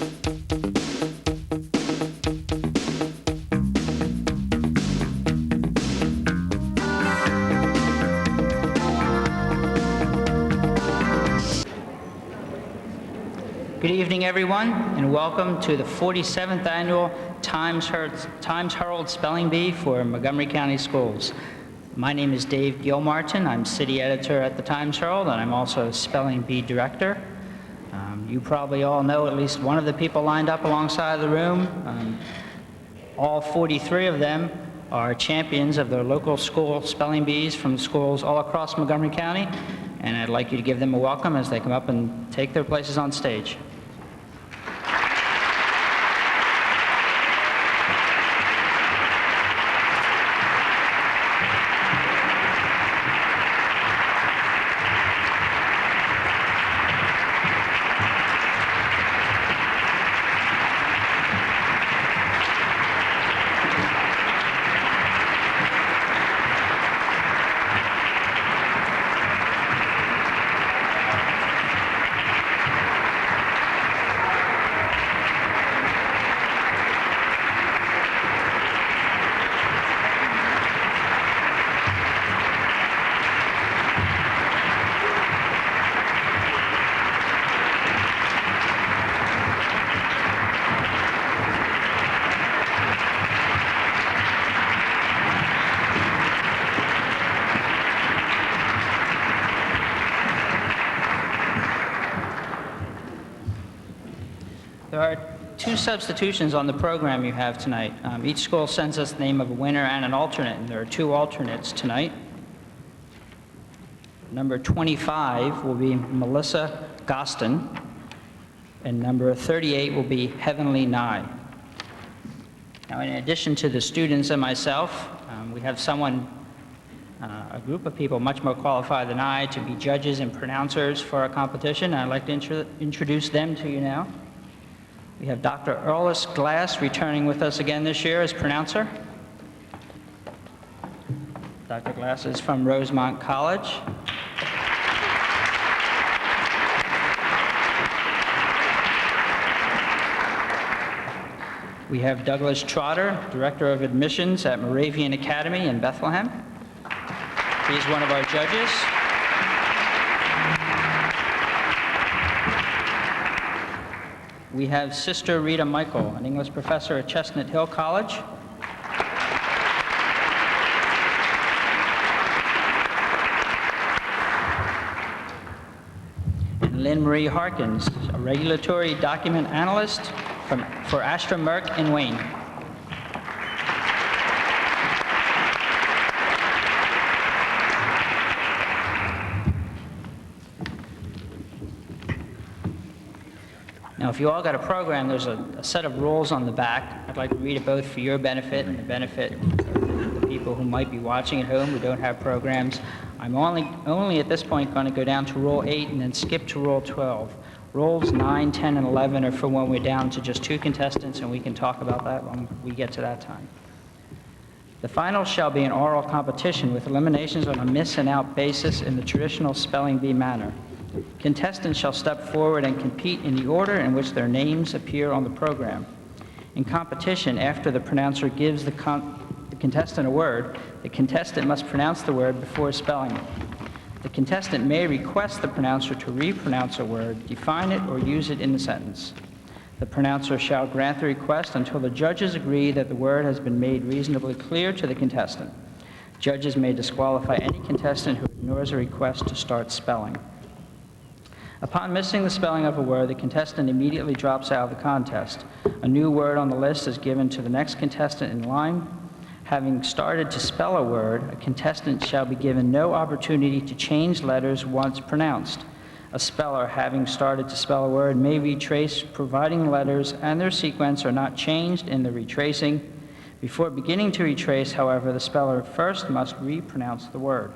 Good evening, everyone, and welcome to the 47th Annual Times Herald Spelling Bee for Montgomery County Schools. My name is Dave Gilmartin. I'm City Editor at the Times Herald, and I'm also Spelling Bee Director. You probably all know at least one of the people lined up alongside the room. All 43 of them are champions of their local school spelling bees from schools all across Montgomery County, and I'd like you to give them a welcome as they come up and take their places on stage. There are two substitutions on the program you have tonight. Each school sends us the name of a winner and an alternate, and there are two alternates tonight. Number 25 will be Melissa Gostin, and number 38 will be Heavenly Nye. Now, in addition to the students and myself, we have a group of people much more qualified than I to be judges and pronouncers for our competition. I'd like to introduce them to you now. We have Dr. Earlis Glass returning with us again this year as pronouncer. Dr. Glass is from Rosemont College. We have Douglas Trotter, Director of Admissions at Moravian Academy in Bethlehem. He's one of our judges. We have Sister Rita Michael, an English professor at Chestnut Hill College. And Lynn Marie Harkins, a regulatory document analyst for Astra Merck in Wayne. Now, if you all got a program, there's a set of rules on the back. I'd like to read it both for your benefit and the benefit of the people who might be watching at home who don't have programs. I'm only at this point going to go down to Rule 8 and then skip to Rule 12. Rules 9, 10, and 11 are for when we're down to just two contestants, and we can talk about that when we get to that time. The final shall be an oral competition with eliminations on a miss and out basis in the traditional spelling bee manner. Contestants shall step forward and compete in the order in which their names appear on the program. In competition, after the pronouncer gives the contestant a word, the contestant must pronounce the word before spelling it. The contestant may request the pronouncer to repronounce a word, define it, or use it in the sentence. The pronouncer shall grant the request until the judges agree that the word has been made reasonably clear to the contestant. Judges may disqualify any contestant who ignores a request to start spelling. Upon missing the spelling of a word, the contestant immediately drops out of the contest. A new word on the list is given to the next contestant in line. Having started to spell a word, a contestant shall be given no opportunity to change letters once pronounced. A speller, having started to spell a word, may retrace, providing letters and their sequence are not changed in the retracing. Before beginning to retrace, however, the speller first must repronounce the word.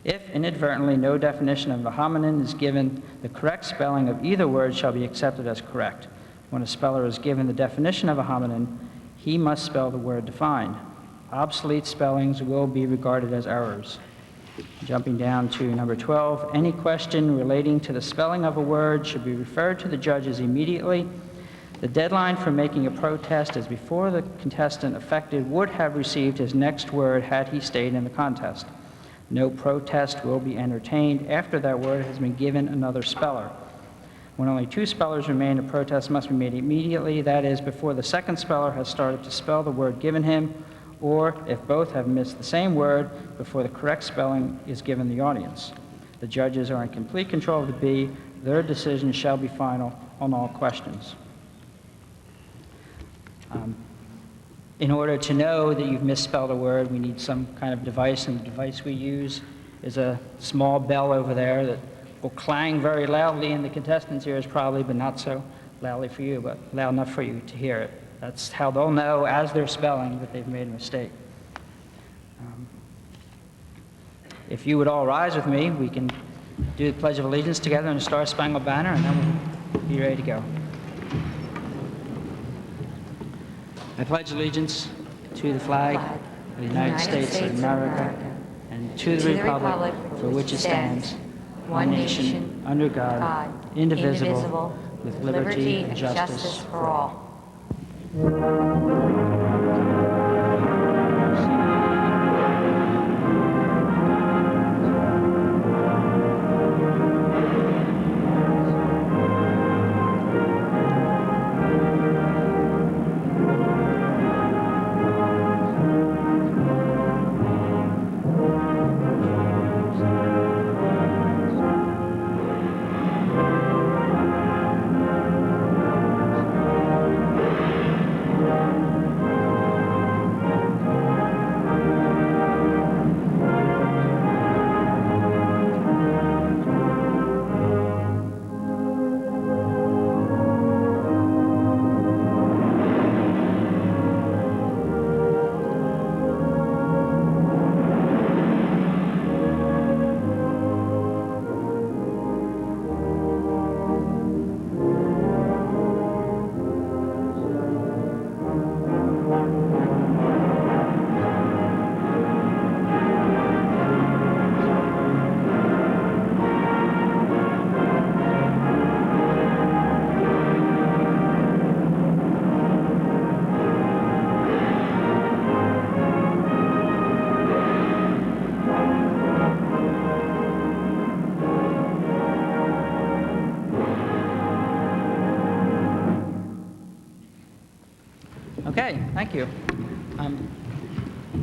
If inadvertently no definition of the homonym is given, the correct spelling of either word shall be accepted as correct. When a speller is given the definition of a homonym, he must spell the word defined. Obsolete spellings will be regarded as errors. Jumping down to number 12, any question relating to the spelling of a word should be referred to the judges immediately. The deadline for making a protest is before the contestant affected would have received his next word had he stayed in the contest. No protest will be entertained after that word has been given another speller. When only 2 spellers remain, a protest must be made immediately, that is, before the second speller has started to spell the word given him, or if both have missed the same word, before the correct spelling is given the audience. The judges are in complete control of the bee. Their decision shall be final on all questions. In order to know that you've misspelled a word, we need some kind of device, and the device we use is a small bell over there that will clang very loudly in the contestants' ears probably, but not so loudly for you, but loud enough for you to hear it. That's how they'll know as they're spelling that they've made a mistake. If you would all rise with me, we can do the Pledge of Allegiance together in the Star Spangled Banner, and then we'll be ready to go. I pledge allegiance to the flag of the United States of America and to the republic for which it stands, one nation, under God, indivisible, with liberty and justice for all. Okay, thank you.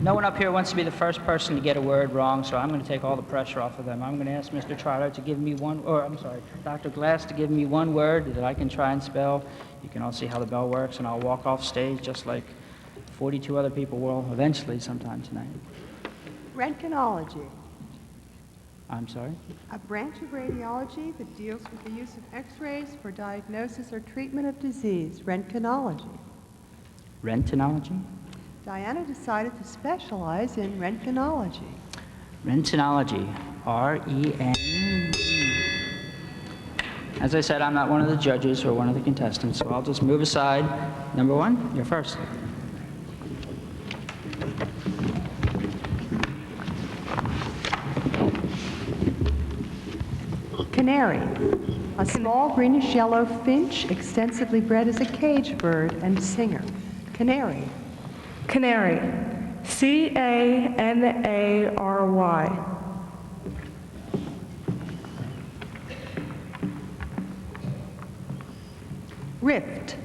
No one up here wants to be the first person to get a word wrong, so I'm going to take all the pressure off of them. I'm going to ask Mr. Trotter to give me Dr. Glass to give me one word that I can try and spell. You can all see how the bell works, and I'll walk off stage just like 42 other people will eventually sometime tonight. Rentgenology. I'm sorry? A branch of radiology that deals with the use of X-rays for diagnosis or treatment of disease. Rentgenology. Rentinology? Diana decided to specialize in rentgenology. Rentinology, R-E-N. As I said, I'm not one of the judges or one of the contestants, so I'll just move aside. Number 1, you're first. Canary, a small greenish-yellow finch extensively bred as a cage bird and singer. Canary. Canary, C-A-N-A-R-Y. Rift,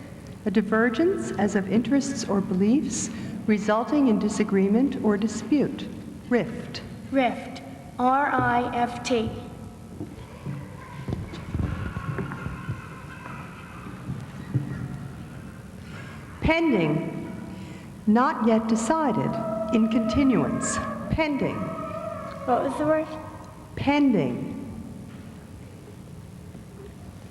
a divergence as of interests or beliefs resulting in disagreement or dispute. Rift. Rift, R-I-F-T. Pending, not yet decided, in continuance. Pending. What was the word? Pending.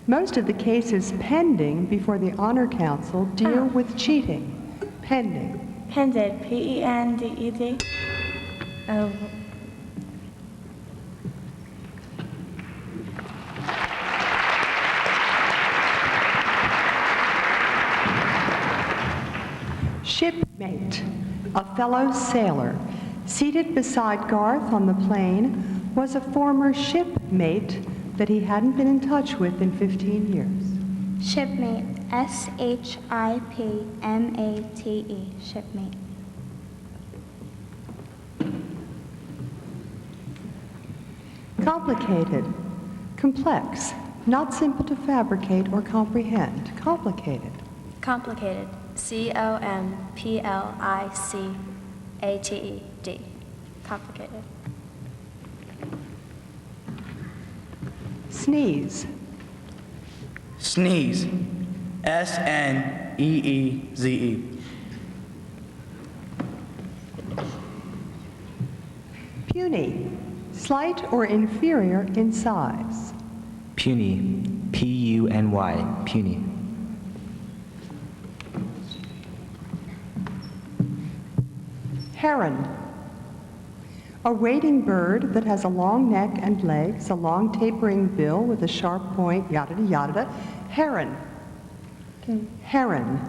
Most of the cases pending before the Honor Council deal with cheating. Pending. Pended, P-E-N-D-E-D. Oh. Shipmate, a fellow sailor, seated beside Garth on the plane, was a former shipmate that he hadn't been in touch with in 15 years. Shipmate. S-H-I-P-M-A-T-E. Shipmate. Complicated. Complex. Not simple to fabricate or comprehend. Complicated. Complicated. C-O-M-P-L-I-C-A-T-E-D. Complicated. Sneeze. Sneeze. S-N-E-E-Z-E. Puny. Slight or inferior in size. Puny. P-U-N-Y. Puny. Heron. A wading bird that has a long neck and legs, a long tapering bill with a sharp point, yada yada. Heron. Heron.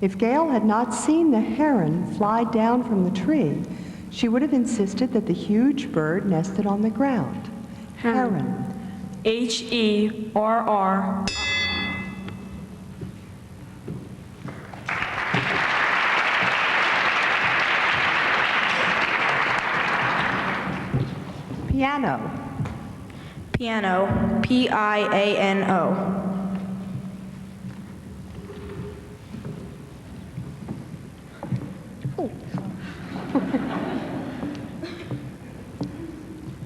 If Gail had not seen the heron fly down from the tree, she would have insisted that the huge bird nested on the ground. Heron. H-E-R-R. Piano. Piano. P-I-A-N-O.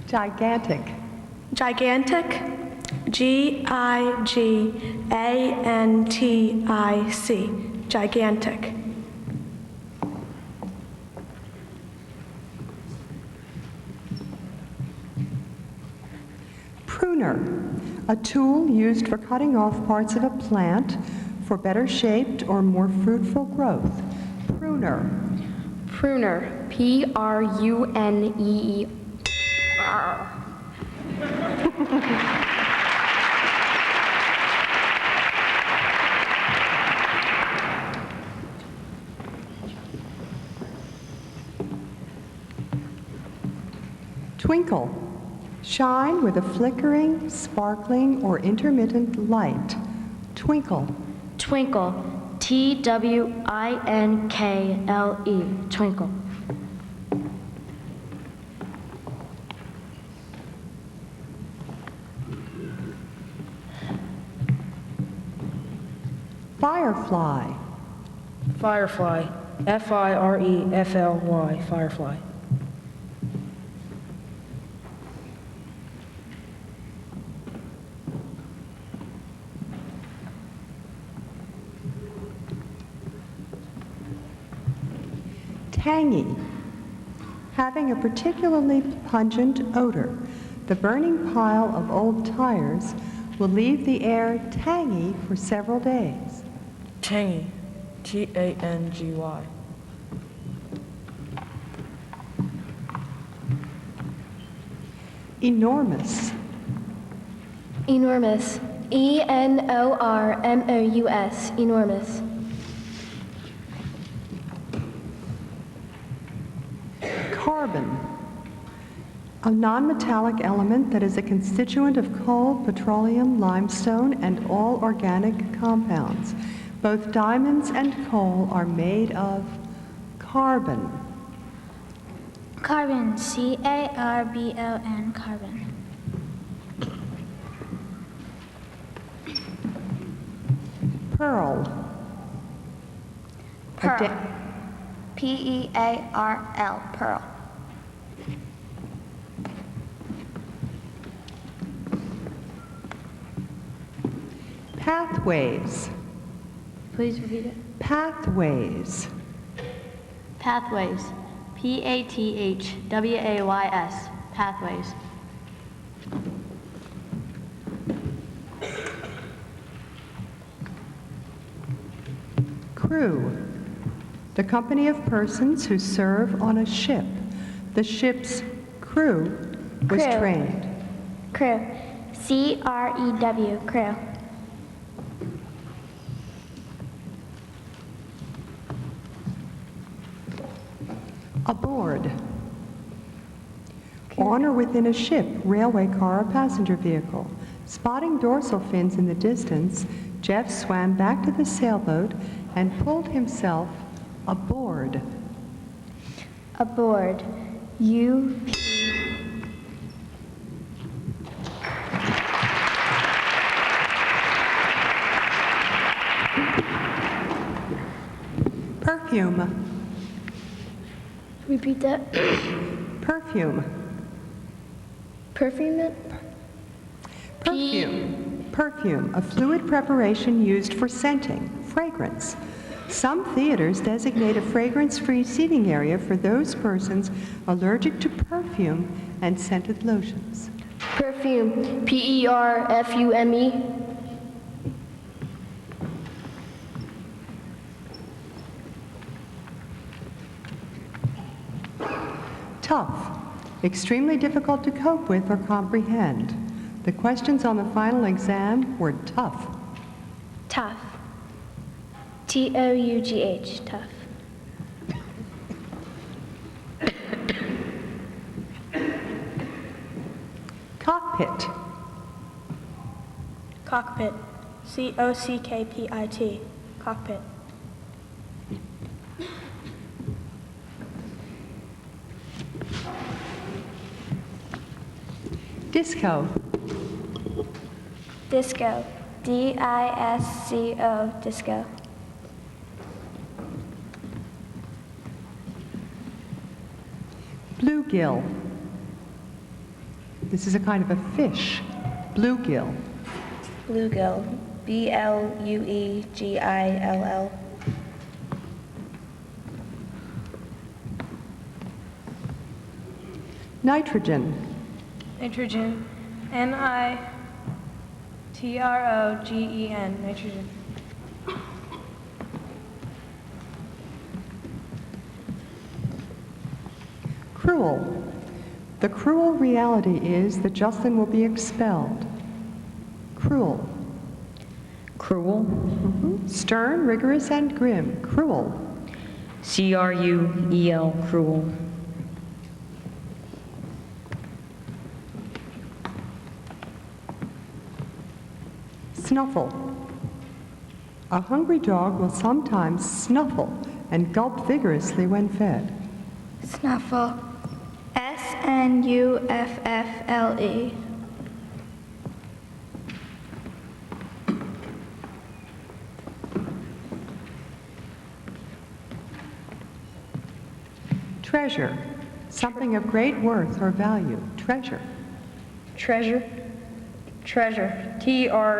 Gigantic. Gigantic. G-I-G-A-N-T-I-C. Gigantic. Pruner. A tool used for cutting off parts of a plant for better shaped or more fruitful growth. Pruner. Pruner. P-R-U-N-E-E. Twinkle. Shine with a flickering, sparkling, or intermittent light. Twinkle. Twinkle. T-W-I-N-K-L-E. Twinkle. Firefly. Firefly. F-I-R-E-F-L-Y. Firefly. Tangy. Having a particularly pungent odor. The burning pile of old tires will leave the air tangy for several days. Tangy. T-A-N-G-Y. Enormous. Enormous. E-N-O-R-M-O-U-S. Enormous. Carbon. A non-metallic element that is a constituent of coal, petroleum, limestone, and all organic compounds. Both diamonds and coal are made of carbon. Carbon. C-A-R-B-O-N. Carbon. Pearl. Pearl. P-E-A-R-L. Pearl. Pathways. Please repeat it. Pathways. Pathways. P-A-T-H-W-A-Y-S. Pathways. Crew. The company of persons who serve on a ship. The ship's crew was Crew. trained. Crew. C-R-E-W. Crew. Aboard. On or within a ship, railway car, or passenger vehicle. Spotting dorsal fins in the distance, Jeff swam back to the sailboat and pulled himself aboard. Aboard. U. Perfume. Repeat that. Perfume. Perfume it? Perfume. Perfume, a fluid preparation used for scenting, fragrance. Some theaters designate a fragrance-free seating area for those persons allergic to perfume and scented lotions. Perfume. Perfume. Tough, extremely difficult to cope with or comprehend. The questions on the final exam were tough. Tough. Tough. Tough. Cockpit. Cockpit. Cockpit. Cockpit. Disco. Disco. Disco. Disco. Bluegill. This is a kind of a fish. Bluegill. Bluegill. Bluegill. Nitrogen. Nitrogen. Nitrogen. Nitrogen. Cruel. The cruel reality is that Justin will be expelled. Cruel. Cruel. Stern, rigorous, and grim. Cruel. Cruel. Cruel. Snuffle. A hungry dog will sometimes snuffle and gulp vigorously when fed. Snuffle. Snuffle. Treasure. Something of great worth or value. Treasure. Treasure. Treasure. Treasure.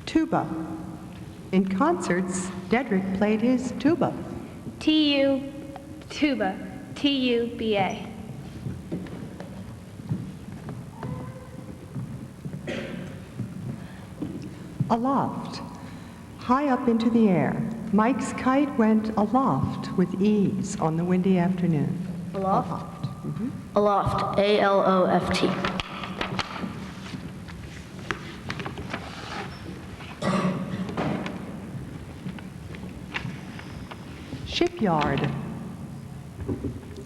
Tuba. In concerts, Dedrick played his tuba. Tuba. Tuba. Aloft. High up into the air. Mike's kite went aloft with ease on the windy afternoon. Aloft? Aloft. Aloft. Shipyard.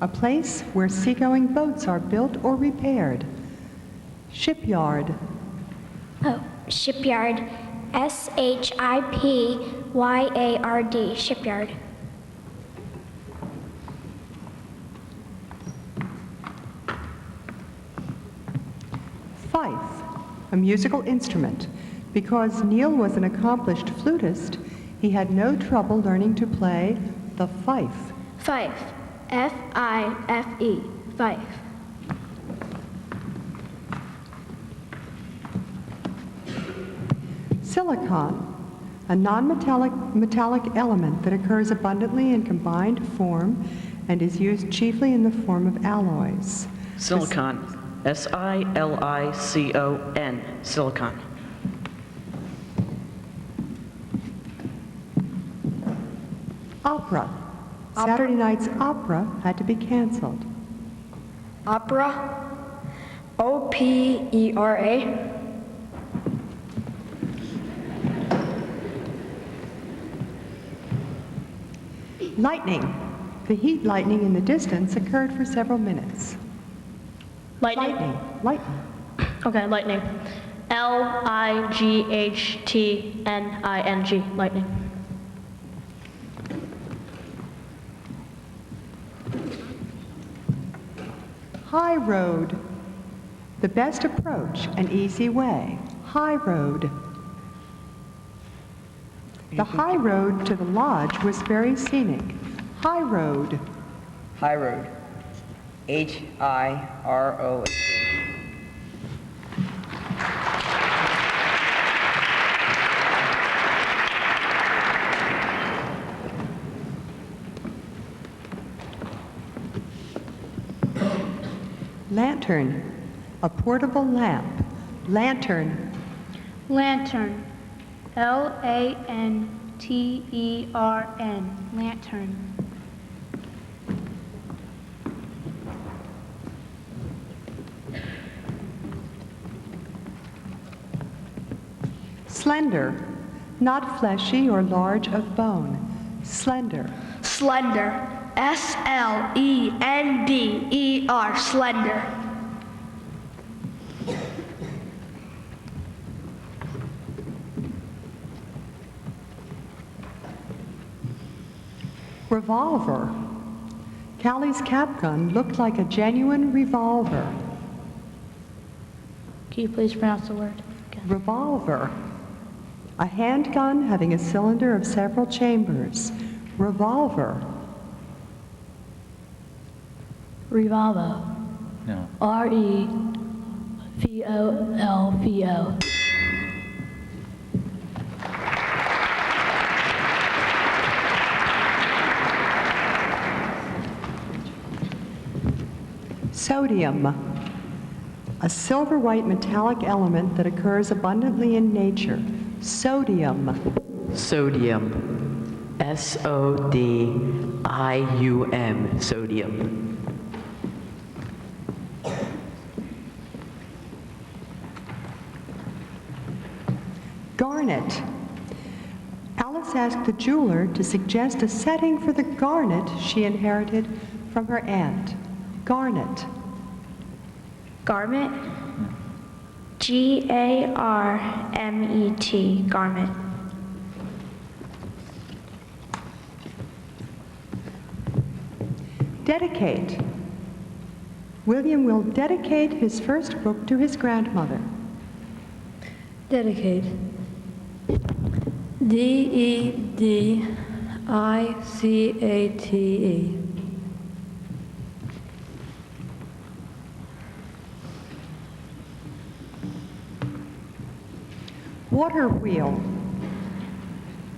A place where seagoing boats are built or repaired. Shipyard. Oh, shipyard. Shipyard. Shipyard. Fife. A musical instrument. Because Neil was an accomplished flutist, he had no trouble learning to play the fife. Fife. Fife. Fife. Silicon. A non-metallic element that occurs abundantly in combined form and is used chiefly in the form of alloys. Silicon. Silicon. Silicon. Opera. Saturday night's opera had to be canceled. Opera. Opera. Lightning. The heat lightning in the distance occurred for several minutes. Lightning. Lightning. Okay, lightning. Lightning. Lightning. High road. The best approach, an easy way. High road. The high road to the lodge was very scenic. High road. High road. Hirod. Lantern. A portable lamp. Lantern. Lantern. Lantern. Lantern. Slender. Not fleshy or large of bone. Slender. Slender. Slender. Slender. Revolver. Callie's cap gun looked like a genuine revolver. Can you please pronounce the word? again? Revolver. A handgun having a cylinder of several chambers. Revolver. Revolvo. No. Revolvo. Sodium. A silver-white metallic element that occurs abundantly in nature. Sodium. Sodium. S-O-D-I-U-M. Sodium. Garnet. Alice asked the jeweler to suggest a setting for the garnet she inherited from her aunt. Garnet. Garment. Garmet. Garment. Dedicate. William will dedicate his first book to his grandmother. Dedicate. D-E-D-I-C-A-T-E. Water wheel.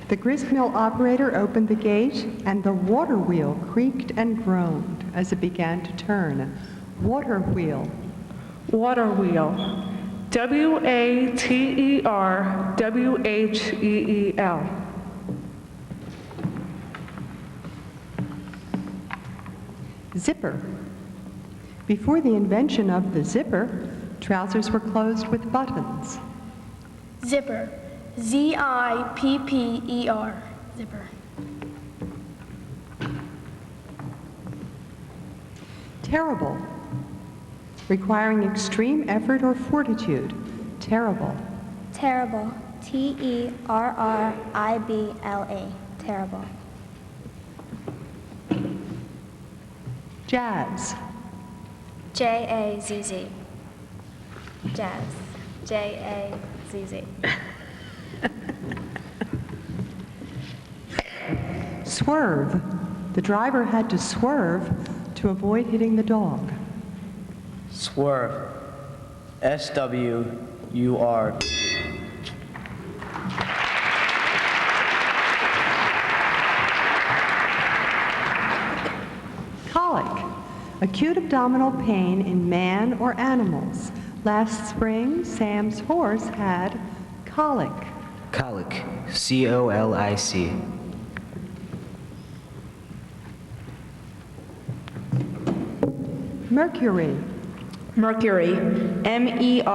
The gristmill operator opened the gate, and the water wheel creaked and groaned as it began to turn. Water wheel. Water wheel. W-A-T-E-R-W-H-E-E-L. Zipper. Before the invention of the zipper, trousers were closed with buttons. Zipper. Z-I-P-P-E-R. Zipper. Terrible. Requiring extreme effort or fortitude. Terrible. Terrible. Terrible. Terrible. Jazz. Jazz. Jazz. Jazz. Swerve. The driver had to swerve to avoid hitting the dog. Swerve. S-W-U-R. Colic. Acute abdominal pain in man or animals. Last spring, Sam's horse had colic. Colic. C-O-L-I-C. Mercury. Mercury. M-E-R-C-U-R-Y.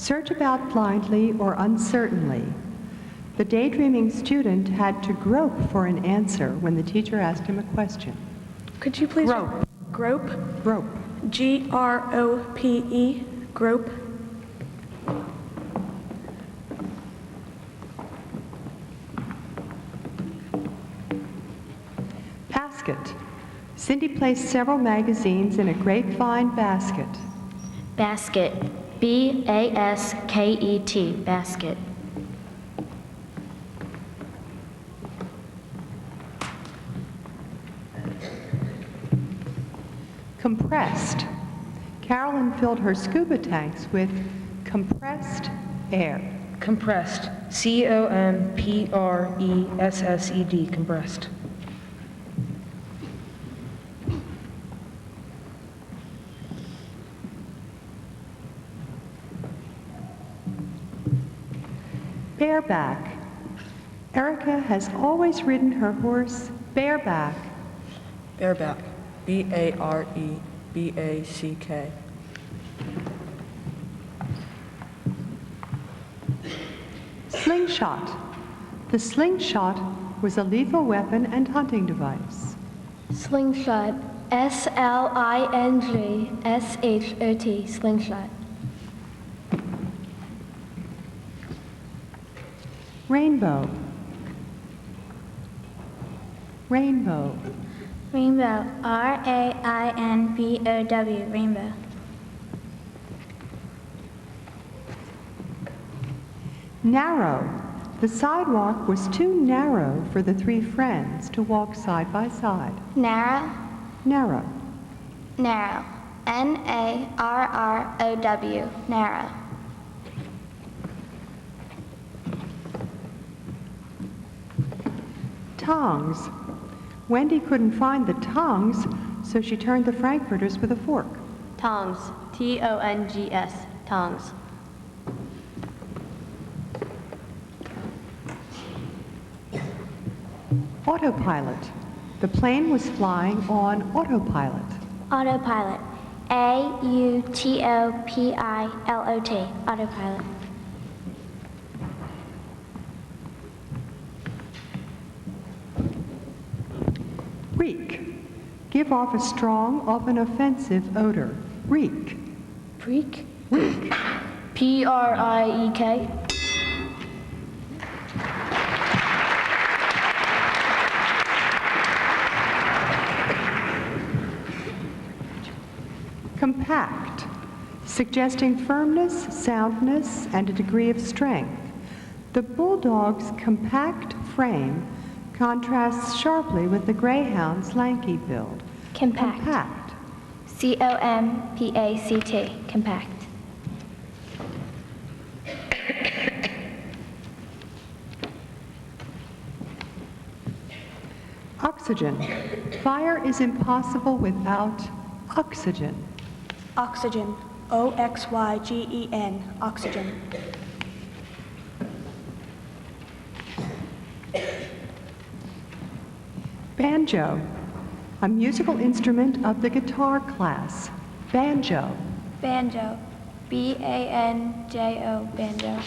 Search about blindly or uncertainly. The daydreaming student had to grope for an answer when the teacher asked him a question. Could you please? Grope. Grope. Grope. Grope. Grope. Basket. Cindy placed several magazines in a grapevine basket. Basket. B-A-S-K-E-T. Basket. Compressed. Carolyn filled her scuba tanks with compressed air. Compressed. C-O-M-P-R-E-S-S-E-D. Compressed. Bareback. Erica has always ridden her horse bareback. Bareback. B-A-R-E-B-A-C-K. Slingshot. The slingshot was a lethal weapon and hunting device. Slingshot. S-L-I-N-G-S-H-O-T. Slingshot. Rainbow. Rainbow. Rainbow. R-A-I-N-B-O-W. Rainbow. Narrow. The sidewalk was too narrow for the three friends to walk side by side. Narrow. Narrow. Narrow. N-A-R-R-O-W. Narrow. Tongs. Wendy couldn't find the tongs, so she turned the frankfurters with a fork. Tongs. T-O-N-G-S. Tongs. Autopilot. The plane was flying on autopilot. Autopilot. A-U-T-O-P-I-L-O-T. Autopilot. Reek. Give off a strong, often offensive odor. Reek. Freak. Reek. P-R-I-E-K. Compact. Suggesting firmness, soundness, and a degree of strength. The bulldog's compact frame contrasts sharply with the greyhound's lanky build. Compact. Compact. C-O-M-P-A-C-T. Compact. Oxygen. Fire is impossible without oxygen. Oxygen. O-X-Y-G-E-N. Oxygen. Banjo. A musical instrument of the guitar class. Banjo. Banjo. B-A-N-J-O. Banjo.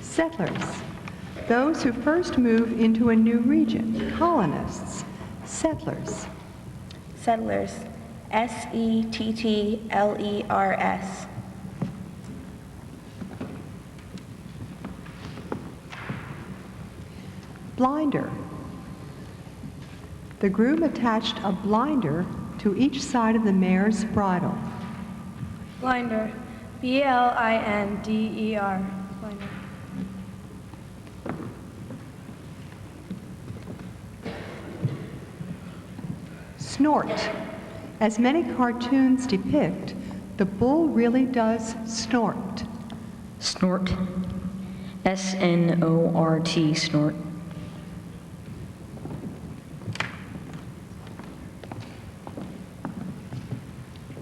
Settlers. Those who first move into a new region. Colonists. Settlers. Settlers. S-E-T-T-L-E-R-S. Blinder. The groom attached a blinder to each side of the mare's bridle. Blinder. B-L-I-N-D-E-R. Blinder. Snort. As many cartoons depict, the bull really does snort. Snort. S-N-O-R-T. Snort.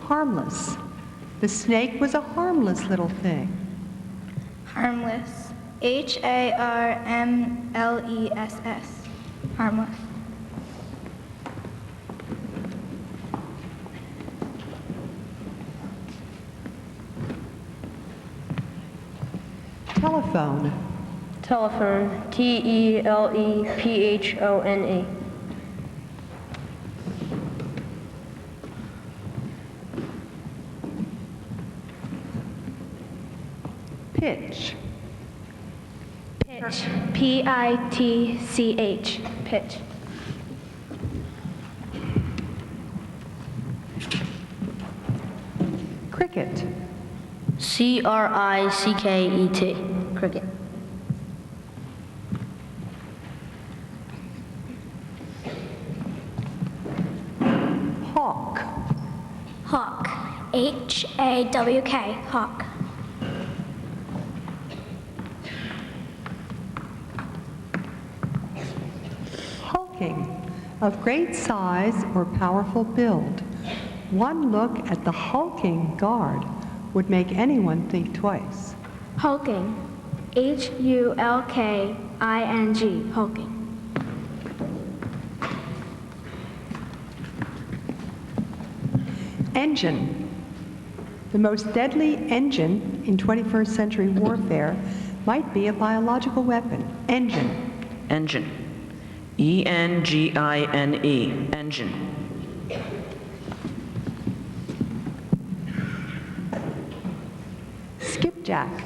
Harmless. The snake was a harmless little thing. Harmless. H-A-R-M-L-E-S-S. Harmless. Telephone. Telephone, T-E-L-E-P-H-O-N-E. Pitch. Pitch. P-I-T-C-H. Pitch. Cricket. C-R-I-C-K-E-T. Cricket. Hawk. Hawk. H-A-W-K. Hawk. Hulking. Of great size or powerful build. One look at the hulking guard would make anyone think twice. Hulking. H-U-L-K-I-N-G. Hulking. Engine. The most deadly engine in 21st century warfare might be a biological weapon. Engine. Engine. E-N-G-I-N-E. Engine. Skipjack.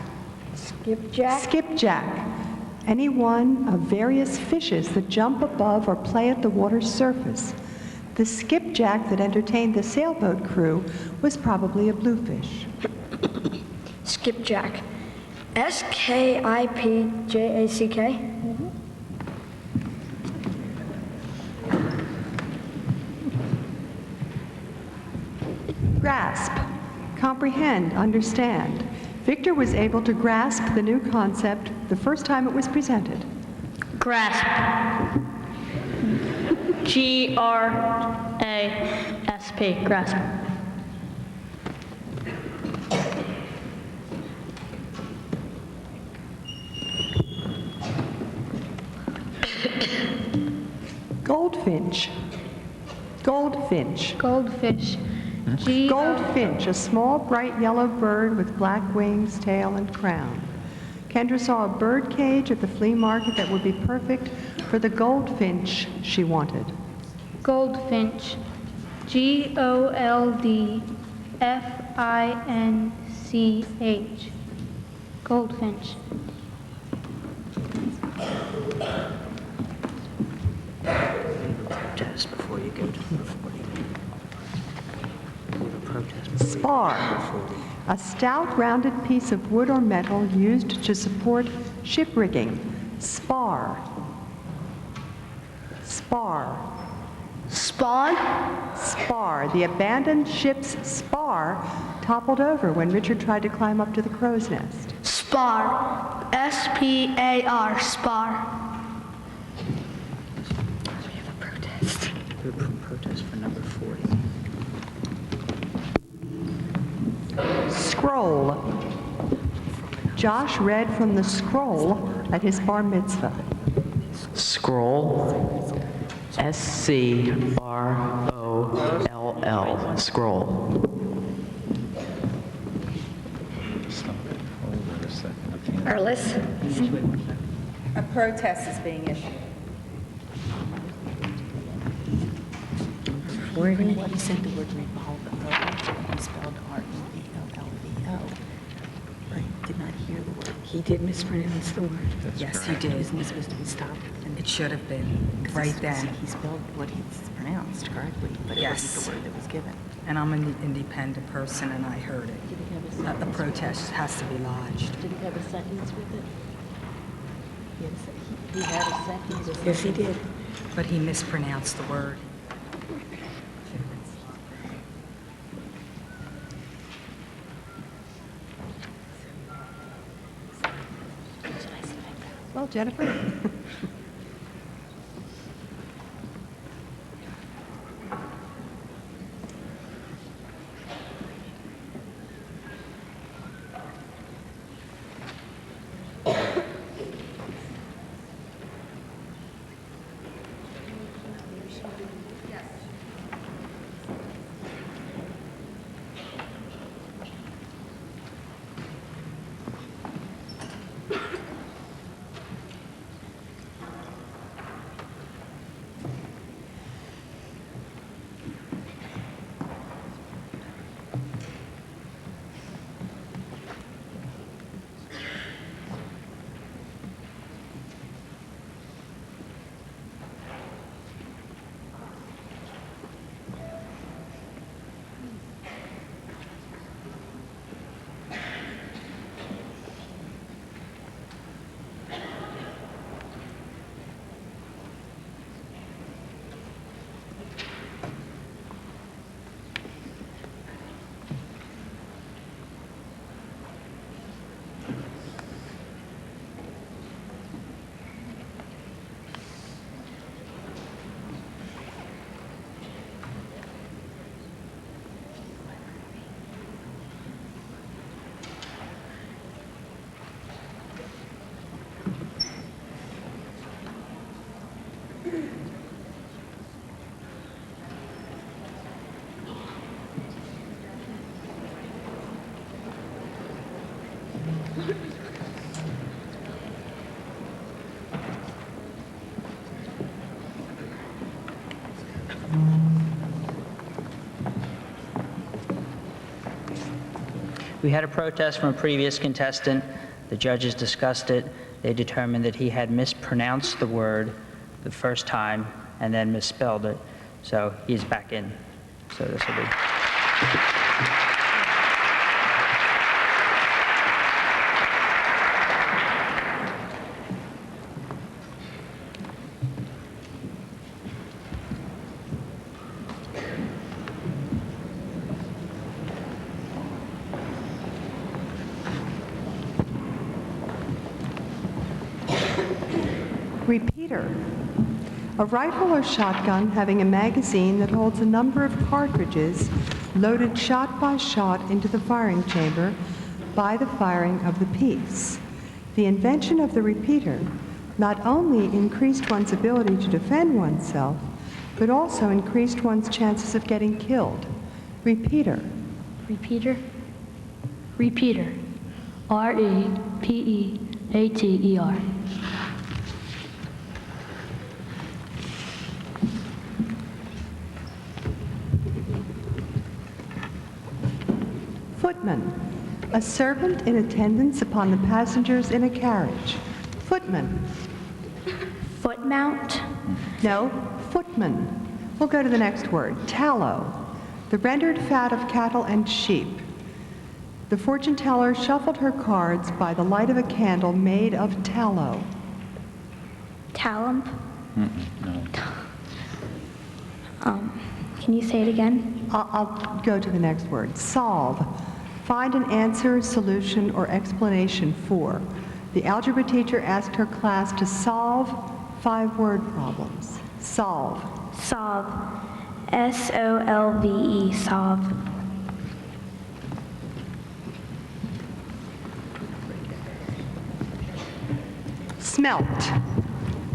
Skipjack. Skipjack. Any one of various fishes that jump above or play at the water's surface. The skipjack that entertained the sailboat crew was probably a bluefish. Skipjack. S-K-I-P-J-A-C-K. Grasp. Comprehend, understand. Victor was able to grasp the new concept the first time it was presented. Grasp. G-R-A-S-P. Grasp. Goldfinch. Goldfinch. Goldfish. Goldfinch, a small bright yellow bird with black wings, tail, and crown. Kendra saw a bird cage at the flea market that would be perfect for the goldfinch she wanted. Goldfinch. G-O-L-D-F-I-N-C-H. Goldfinch. Protest before you go to number 40. Protest before Spar, you go to number 40. a stout rounded piece of wood or metal used to support ship rigging. Spar. Spar. Spawn. Spar. The abandoned ship's spar toppled over when Richard tried to climb up to the crow's nest. Spar. S-P-A-R. Spar. We have a protest for number 40. Scroll. Josh read from the scroll at his bar mitzvah. Scroll. S-C-R-O-L-L. Scroll. Stop it. Hold it a second. I can't. Erlis. A protest is being issued. When he said the word revolver, he spelled R-E-V-O-L-V-O. Right, did not hear the word. He did mispronounce the word. Yes, he did. Isn't it supposed to be stopped? It should have been, right then. He spelled what he's pronounced correctly, but it Yes. wasn't the word that was given. And I'm an independent person, and I heard it. Did he have a A sentence? protest has to be lodged. Did he have a sentence with it? He had a sentence. Yes, he did. But he mispronounced the word. Well, Jennifer. We had a protest from a previous contestant. The judges discussed it. They determined that he had mispronounced the word the first time and then misspelled it. So he's back in. So this will be. Repeater. A rifle or shotgun having a magazine that holds a number of cartridges loaded shot by shot into the firing chamber by the firing of the piece. The invention of the repeater not only increased one's ability to defend oneself, but also increased one's chances of getting killed. Repeater. Repeater. Repeater. R-E-P-E-A-T-E-R. Footman. A servant in attendance upon the passengers in a carriage. Footman. Foot mount. No, footman. We'll go to the next word. Tallow. The rendered fat of cattle and sheep. The fortune teller shuffled her cards by the light of a candle made of tallow. Talum. No. Can you say it again? I'll go to the next word. Solve. Find an answer, solution, or explanation for. The algebra teacher asked her class to solve 5-word problems. Solve. Solve. S-O-L-V-E. Solve. Smelt.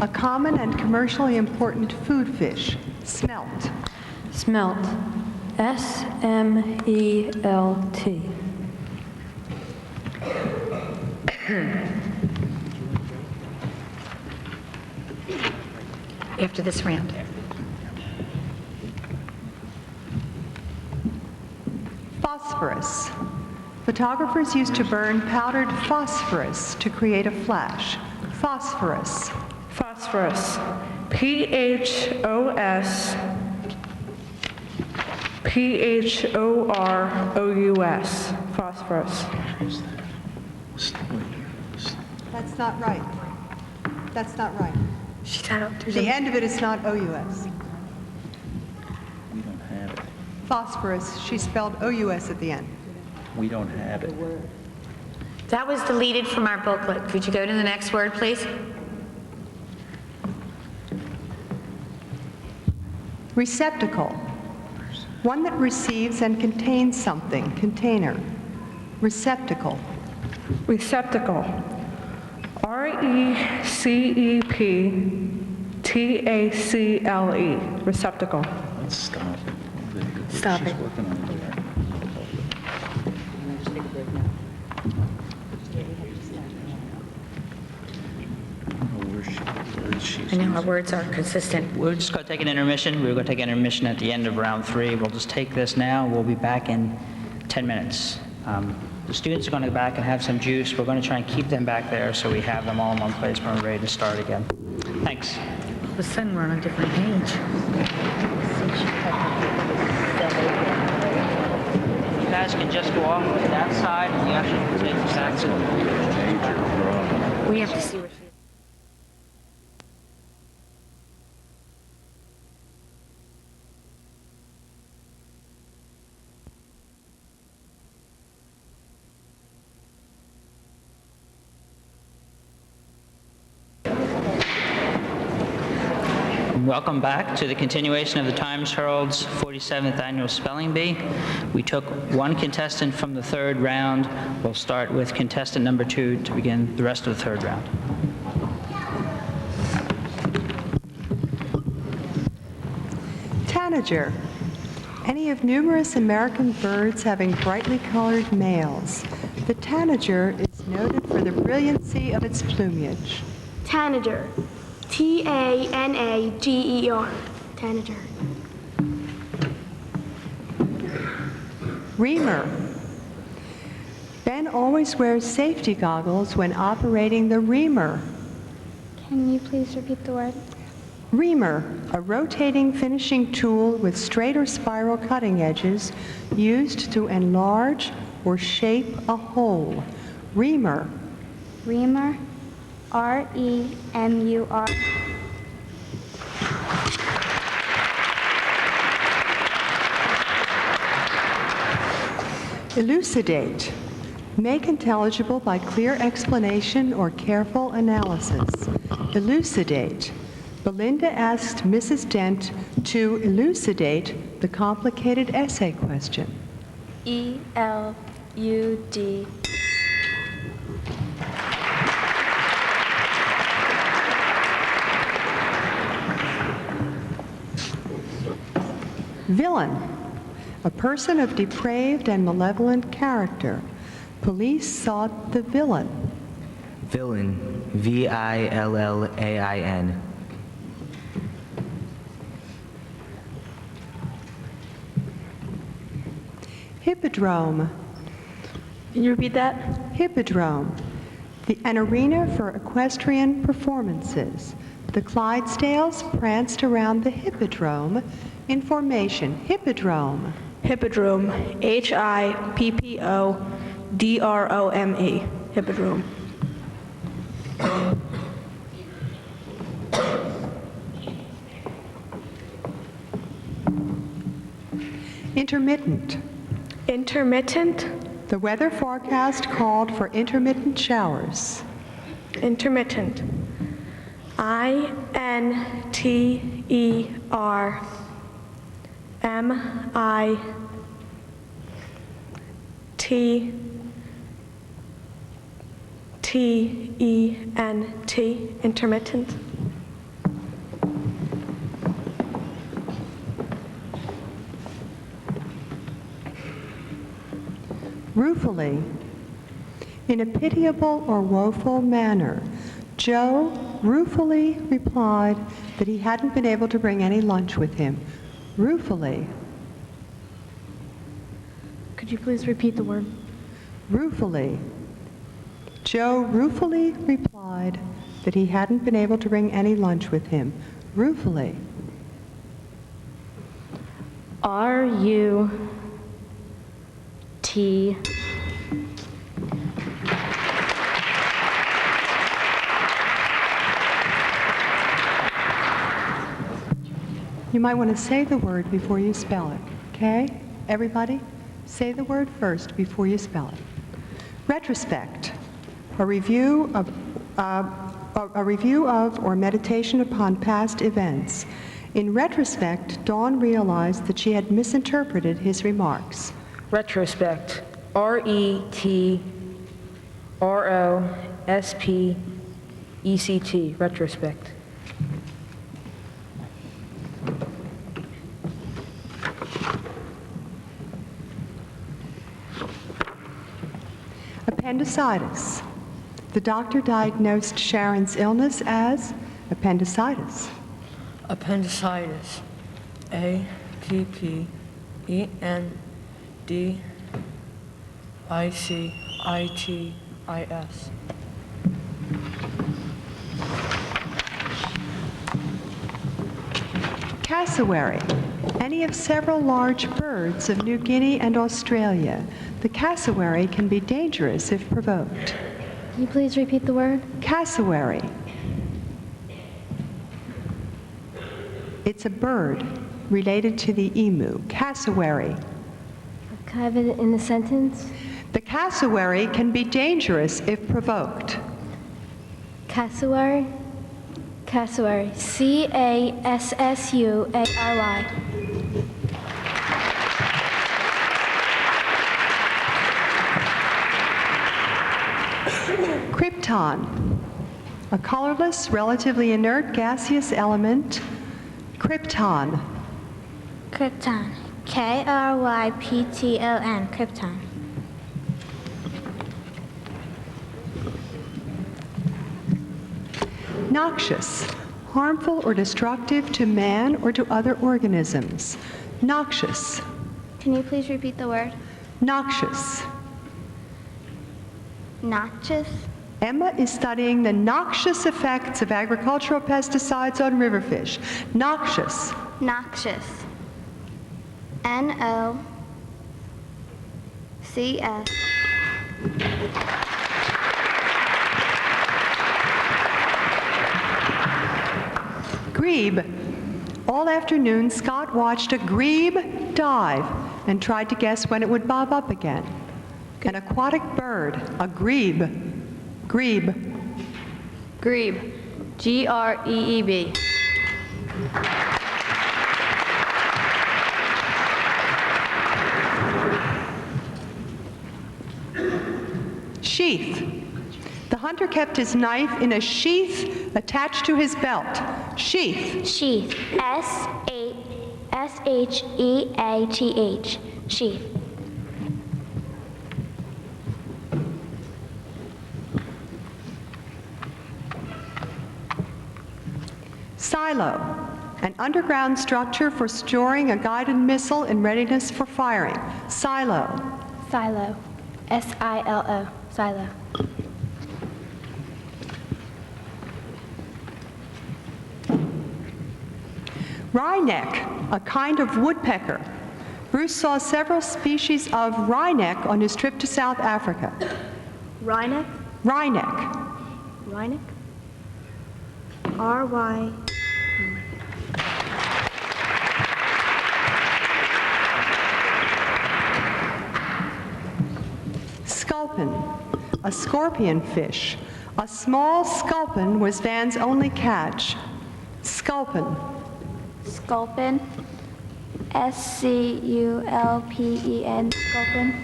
A common and commercially important food fish. Smelt. Smelt. S-M-E-L-T. After this round. Phosphorus. Photographers used to burn powdered phosphorus to create a flash. Phosphorus. Phosphorus. P-H-O-S. P-H-O-R-O-U-S. Phosphorus. That's not right. That's not right. She's out. The end of it is not O-U-S. We don't have it. Phosphorus, she spelled O-U-S at the end. We don't have it. That was deleted from our booklet. Could you go to the next word, please? Receptacle. One that receives and contains something. Container. Receptacle. Receptacle. R-E-C-E-P-T-A-C-L-E. Receptacle. Let's stop. Stop She's it. working on it. I know our words aren't consistent. We're just going to take an intermission. We're going to take an intermission at the end of round 3. We'll just take this now. We'll be back in 10 minutes. The students are going to go back and have some juice. We're going to try and keep them back there so we have them all in one place when we're ready to start again. Thanks. All of a sudden, we're on a different page. You guys can just go off to that side and you actually can take the back. We have to see what she... Welcome back to the continuation of the Times Herald's 47th Annual Spelling Bee. We took one contestant from the 3rd round. We'll start with contestant number 2 to begin the rest of the 3rd round. Tanager. Any of numerous American birds having brightly colored males. The tanager is noted for the brilliancy of its plumage. Tanager. Tanager. Tanager. Reamer. Ben always wears safety goggles when operating the reamer. Can you please repeat the word? Reamer, a rotating finishing tool with straight or spiral cutting edges used to enlarge or shape a hole. Reamer. Reamer. R-E-M-U-R. Elucidate. Make intelligible by clear explanation or careful analysis. Elucidate. Belinda asked Mrs. Dent to elucidate the complicated essay question. E-L-U-D. Villain. A person of depraved and malevolent character. Police sought the villain. Villain. V-I-L-L-A-I-N. Hippodrome. Can you repeat that? Hippodrome. An arena for equestrian performances. The Clydesdales pranced around the hippodrome in formation. Hippodrome. Hippodrome. H-I-P-P-O-D-R-O-M-E. Hippodrome. Intermittent. Intermittent. The weather forecast called for intermittent showers. Intermittent. I-N-T-E-R-M-I-T-T-E-N-T. Intermittent. Ruefully. In a pitiable or woeful manner, Joe ruefully replied that he hadn't been able to bring any lunch with him. Ruefully. Could you please repeat the word? Ruefully. Joe ruefully replied that he hadn't been able to bring any lunch with him. Ruefully. R-U-T. You might want to say the word before you spell it, okay? Everybody, say the word first before you spell it. Retrospect, a review of or meditation upon past events. In retrospect, Dawn realized that she had misinterpreted his remarks. Retrospect. R-E-T-R-O-S-P-E-C-T. Retrospect. Appendicitis. The doctor diagnosed Sharon's illness as appendicitis. Appendicitis. A-P-P-E-N-D-I-C-I-T-I-S. Cassowary. Any of several large birds of New Guinea and Australia. The cassowary can be dangerous if provoked. Can you please repeat the word? Cassowary. It's a bird related to the emu. Cassowary. Can I have it in the sentence? The cassowary can be dangerous if provoked. Cassowary? Cassowary. C-A-S-S-U-A-R-Y. Krypton. A colorless, relatively inert gaseous element. Krypton. Krypton. Krypton, Krypton. Noxious, harmful or destructive to man or to other organisms. Noxious. Can you please repeat the word? Noxious. Noxious? Emma is studying the noxious effects of agricultural pesticides on river fish. Noxious. Noxious. N-O-C-S. Grebe. All afternoon, Scott watched a grebe dive and tried to guess when it would bob up again. An aquatic bird, a grebe. Grebe. Grebe. G-R-E-E-B. Sheath. The hunter kept his knife in a sheath attached to his belt. Sheath. Sheath. S-H-E-A-T-H. Sheath. Silo. An underground structure for storing a guided missile in readiness for firing. Silo. Silo. S-I-L-O. Silo. Wryneck, a kind of woodpecker. Bruce saw several species of wryneck on his trip to South Africa. Wryneck? Wryneck. Wryneck? R-Y... Sculpin, a scorpion fish. A small sculpin was Van's only catch. Sculpin. Sculpin. S-C-U-L-P-E-N. Sculpin.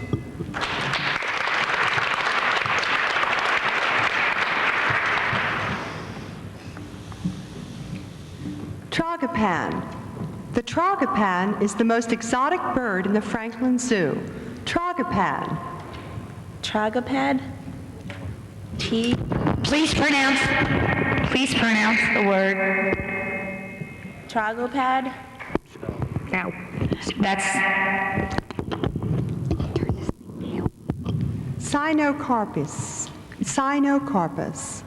Tragopan. The tragopan is the most exotic bird in the Franklin Zoo. Tragopan. Tragopad? T... Please pronounce the word. Tragopad? No. That's... Cynocarpus. Cynocarpus.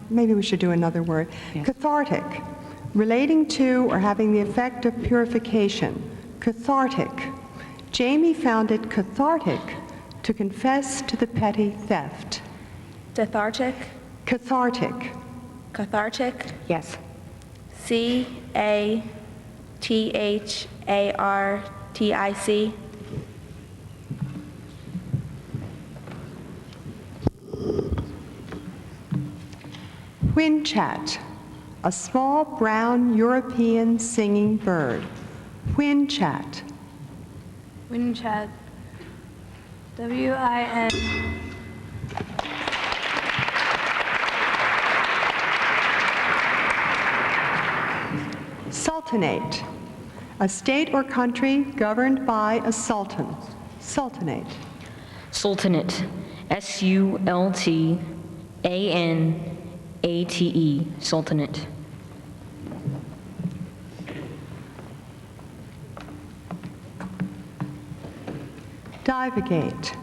Maybe we should do another word. Yes. Cathartic. Relating to or having the effect of purification. Cathartic. Jamie found it cathartic to confess to the petty theft. Cathartic? Cathartic. Cathartic? Yes. C-A-T-H-A-R-T-I-C? Whinchat, a small brown European singing bird. Whinchat. Winchat. W-I-N. Sultanate, a state or country governed by a sultan. Sultanate. Sultanate. S-U-L-T-A-N-A-T-E. Sultanate. Divagate,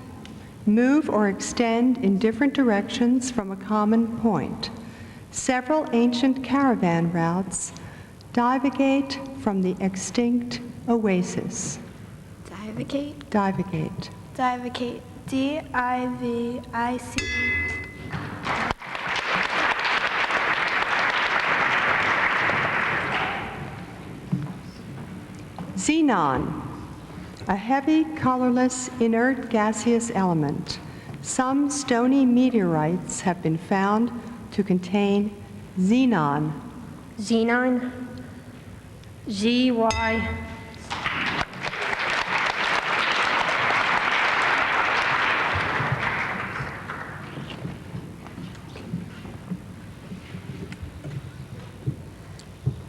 move or extend in different directions from a common point. Several ancient caravan routes divagate from the extinct oasis. Divagate. Divagate. Divagate. D-I-V-I-C. Xenon, a heavy, colorless, inert gaseous element. Some stony meteorites have been found to contain xenon. Xenon. Z-Y.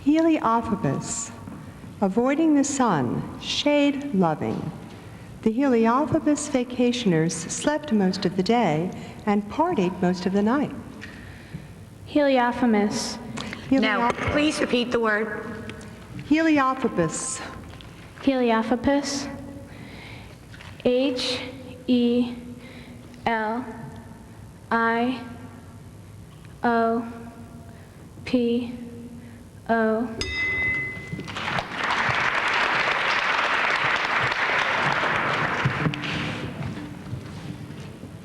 Heliophobus, avoiding the sun, shade-loving. The Heliophobus vacationers slept most of the day and partied most of the night. Heliophobus. Now, please repeat the word. Heliophobus. Heliophobus. H-E-L-I-O-P-O.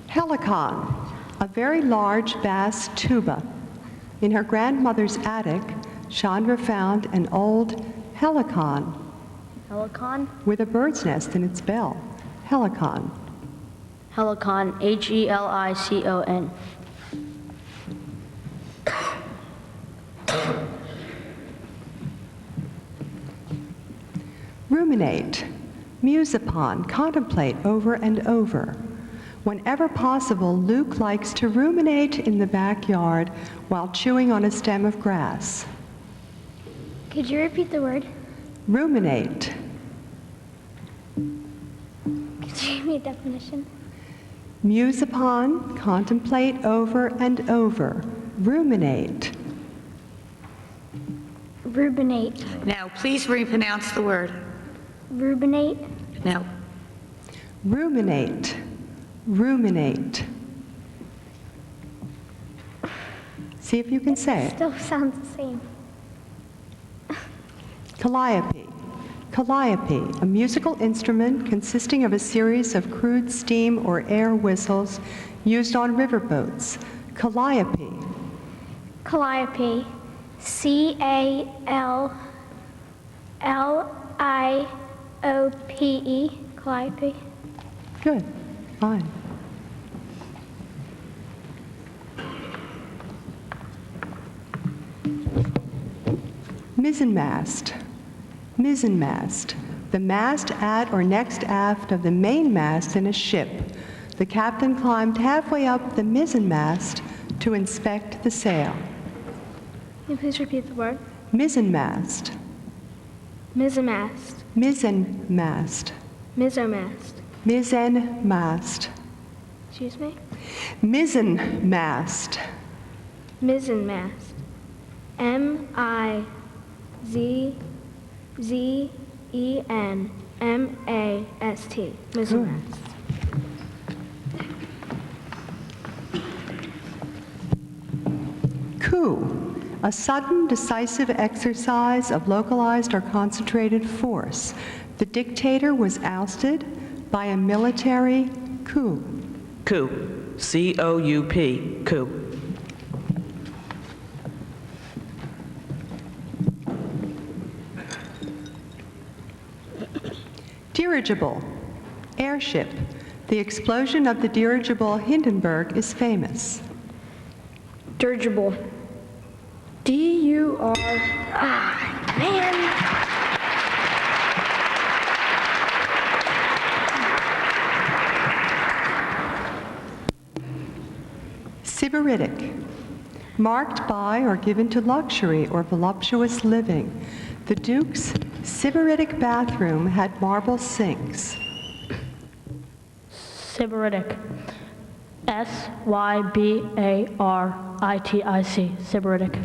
Helicon, a very large bass tuba. In her grandmother's attic, Chandra found an old helicon Helicon? with a bird's nest in its bell. Helicon. Helicon, H-E-L-I-C-O-N. Ruminate, muse upon, contemplate over and over. Whenever possible, Luke likes to ruminate in the backyard while chewing on a stem of grass. Could you repeat the word? Ruminate. Could you give me a definition? Muse upon, contemplate over and over. Ruminate. Ruminate. Now, please repronounce the word. Ruminate. Now, Ruminate. Ruminate. See if you can say it. Still sounds the same. Calliope. Calliope, a musical instrument consisting of a series of crude steam or air whistles used on riverboats. Calliope. Calliope. C-A-L-L-I-O-P-E. Calliope. Good. Fine. Mizzenmast. Mizzenmast. The mast at or next aft of the mainmast in a ship. The captain climbed halfway up the mizzenmast to inspect the sail. Can you please repeat the word? Mizzenmast. Mizzenmast. Mizzenmast. Mizzenmast. Mizzenmast. Excuse me? Mizzenmast. Mizzenmast. M-I-Z-Z-E-N-M-A-S-T. Mizzenmast. Coup, a sudden, decisive exercise of localized or concentrated force. The dictator was ousted by a military coup. Coup. C-O-U-P. Coup. Dirigible, airship. The explosion of the dirigible Hindenburg is famous. Dirigible. D-U-R... Ah, man. Sybaritic, marked by or given to luxury or voluptuous living. The Duke's Sybaritic bathroom had marble sinks. Sybaritic. S-Y-B-A-R-I-T-I-C. Sybaritic.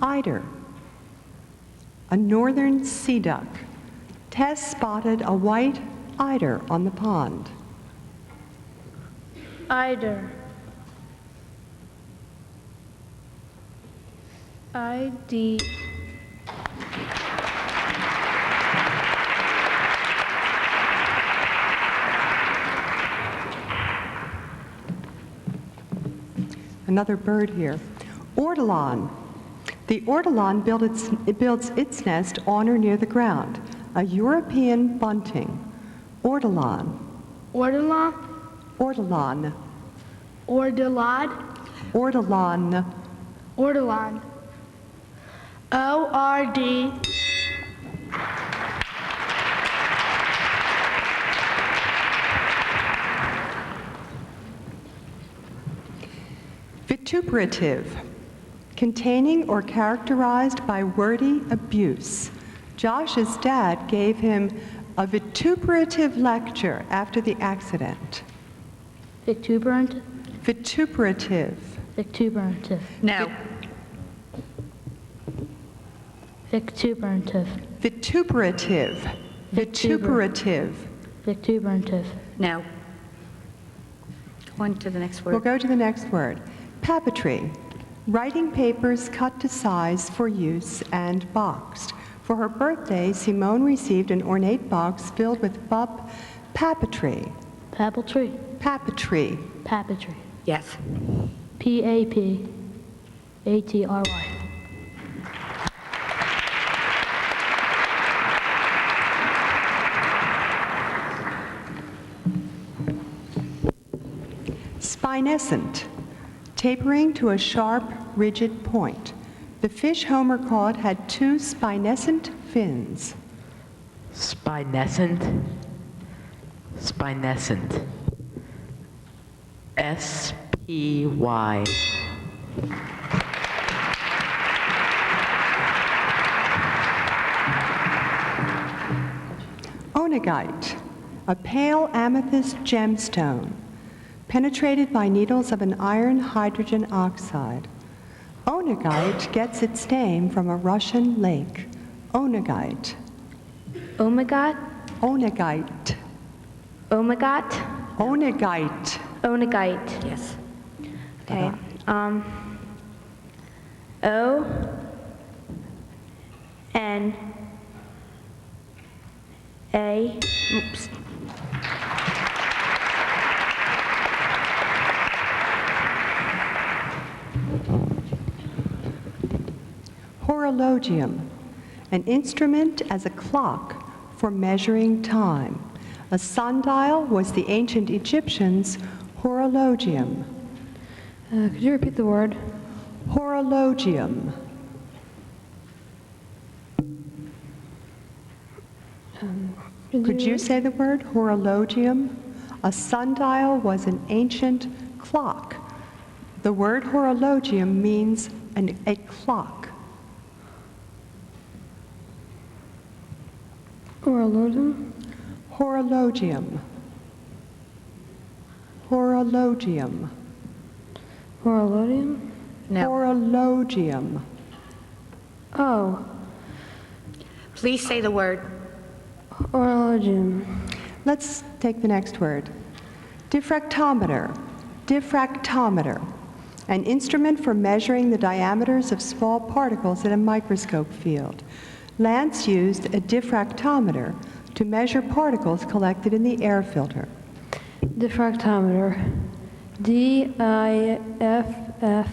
Eider, a northern sea duck. Tess spotted a white eider on the pond. Eider. I-D. Another bird here. Ortolan. The ortolan builds its nest on or near the ground. A European bunting. Ortolan. Ortolan? Ortolan. Ordelad? Ortolan. Ortolan. O-R-D. Vituperative, containing or characterized by wordy abuse. Josh's dad gave him a vituperative lecture after the accident. Vituperant? Vituperative. Vituperative. No. Vituperative. Vituperative. Vituperative. Vituperative. No. Go on to the next We'll word. go to the next word. Papeterie, writing papers cut to size for use and boxed. For her birthday, Simone received an ornate box filled with papeterie. Papeterie. Papeterie. Papeterie. Yes. Papeatry. Spinescent, tapering to a sharp, rigid point. The fish Homer caught had 2 spinescent fins. Spinescent. Spinescent. S-P-Y. Onegite, a pale amethyst gemstone, penetrated by needles of an iron hydrogen oxide. Onegite gets its name from a Russian lake. Onegite. Omegat? Onegite. Omegat? Onegite. Onegite. Yes. Okay. O N A. Oops. Horologium, an instrument as a clock for measuring time. A sundial was the ancient Egyptians' horologium. Could you repeat the word? Horologium. Could you say the word horologium? A sundial was an ancient clock. The word horologium means a clock. Horologium? Horologium. Horologium. Horologium? No. Horologium. Oh, Please say the word. horologium. Let's take the next word. Diffractometer. Diffractometer. An instrument for measuring the diameters of small particles in a microscope field. Lance used a diffractometer to measure particles collected in the air filter. Diffractometer. Diffractometer.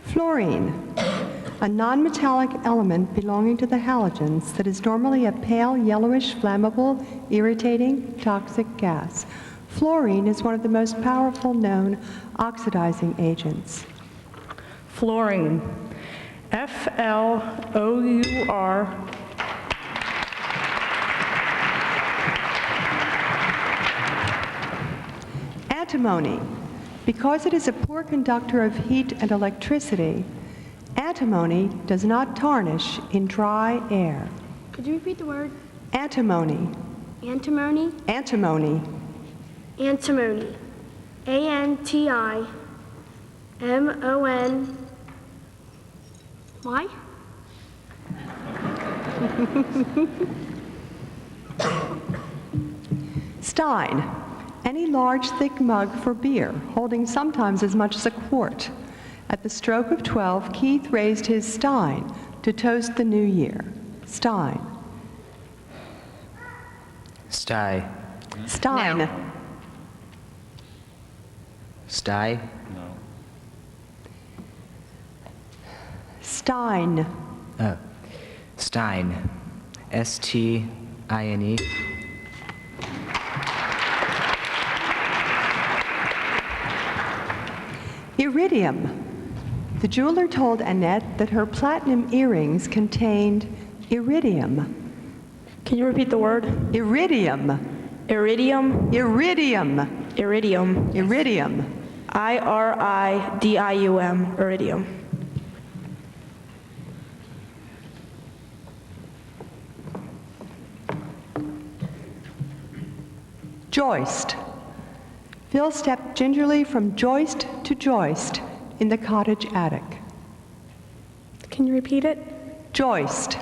Fluorine, a nonmetallic element belonging to the halogens that is normally a pale yellowish, flammable, irritating, toxic gas. Fluorine is one of the most powerful known oxidizing agents. Fluorine. F-L-O-U-R. Antimony. Because it is a poor conductor of heat and electricity, antimony does not tarnish in dry air. Could you repeat the word? Antimony. Antimony? Antimony. Antimony. A-N-T-I-M-O-N. Y? Stein. Any large, thick mug for beer, holding sometimes as much as a quart. At the stroke of 12, Keith raised his stein to toast the new year. Stein. Sty. Stein. No. Sty. No. Stein. Stein. S-T-I-N-E. Iridium. The jeweler told Annette that her platinum earrings contained iridium. Can you repeat the word? Iridium. Iridium? Iridium. Iridium. Iridium. Iridium. Iridium. Joist. Phil stepped gingerly from joist to joist in the cottage attic. Can you repeat it? Joist.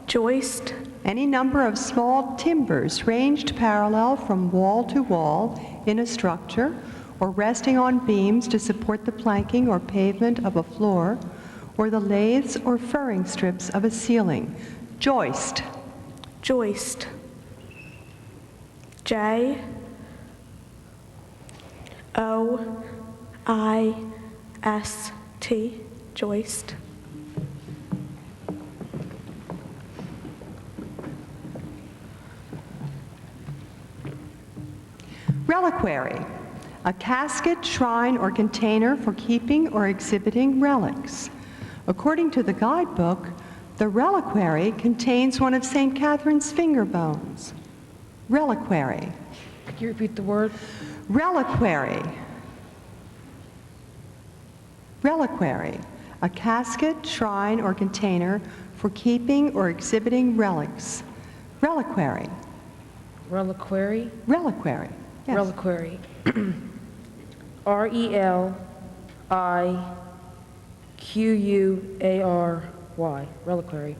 Joist. Any number of small timbers ranged parallel from wall to wall in a structure or resting on beams to support the planking or pavement of a floor or the lathes or furring strips of a ceiling. Joist. Joist. J O I S T. Joist. Reliquary. A casket, shrine, or container for keeping or exhibiting relics. According to the guidebook, the reliquary contains one of St. Catherine's finger bones. Reliquary. Could you repeat the word? Reliquary. Reliquary. A casket, shrine, or container for keeping or exhibiting relics. Reliquary. Reliquary? Reliquary. Yes. Reliquary. Reliquary. Reliquary.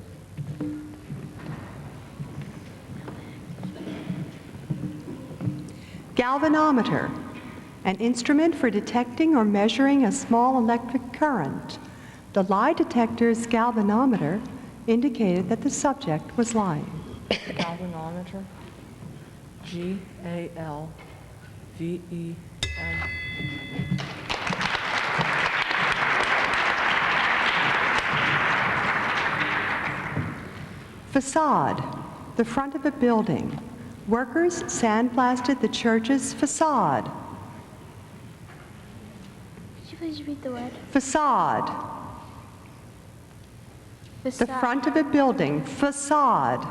Galvanometer. An instrument for detecting or measuring a small electric current. The lie detector's galvanometer indicated that the subject was lying. Galvanometer. G-A-L-V-E-N. Facade. The front of a building. Workers sandblasted the church's facade. Could you please repeat the word? Facade. The front of a building. Facade.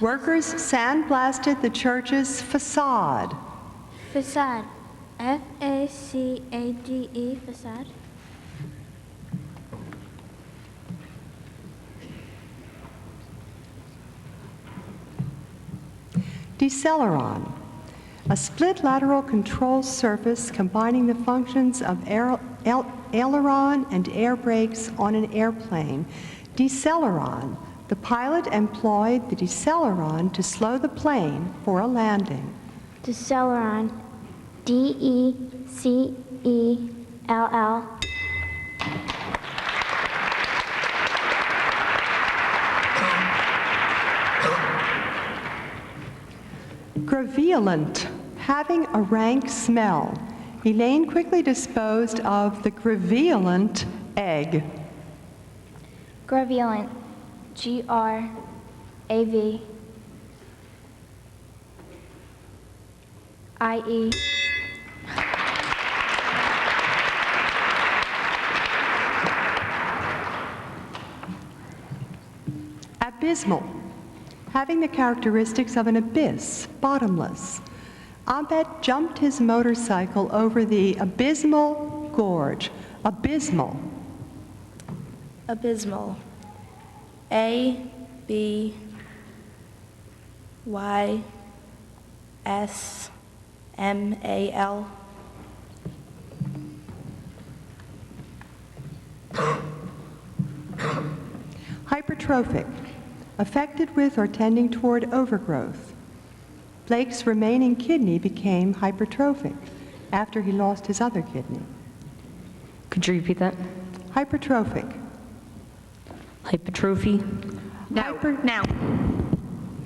Workers sandblasted the church's facade. Facade. F-A-C-A-D-E. Facade. Deceleron. A split lateral control surface combining the functions of aileron and air brakes on an airplane. Deceleron. The pilot employed the Deceleron to slow the plane for a landing. Deceleron. D-E-C-E-L-L. Graveolent. Having a rank smell. Elaine quickly disposed of the graveolent egg. Graveolent. G-R-A-V-I-E. Abysmal. Having the characteristics of an abyss, bottomless. Abed jumped his motorcycle over the abysmal gorge. Abysmal. Abysmal. A-B-Y-S-M-A-L. Hypertrophic. Affected with or tending toward overgrowth. Blake's remaining kidney became hypertrophic after he lost his other kidney. Could you repeat that? Hypertrophic. Hypertrophy. Now.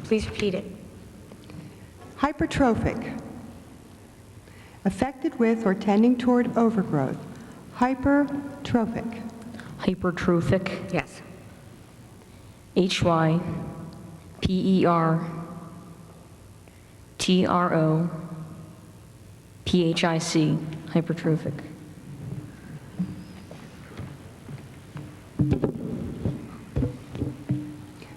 Please repeat it. Hypertrophic. Affected with or tending toward overgrowth. Hypertrophic. Hypertrophic. Yes. Hypertrophic. Hypertrophic.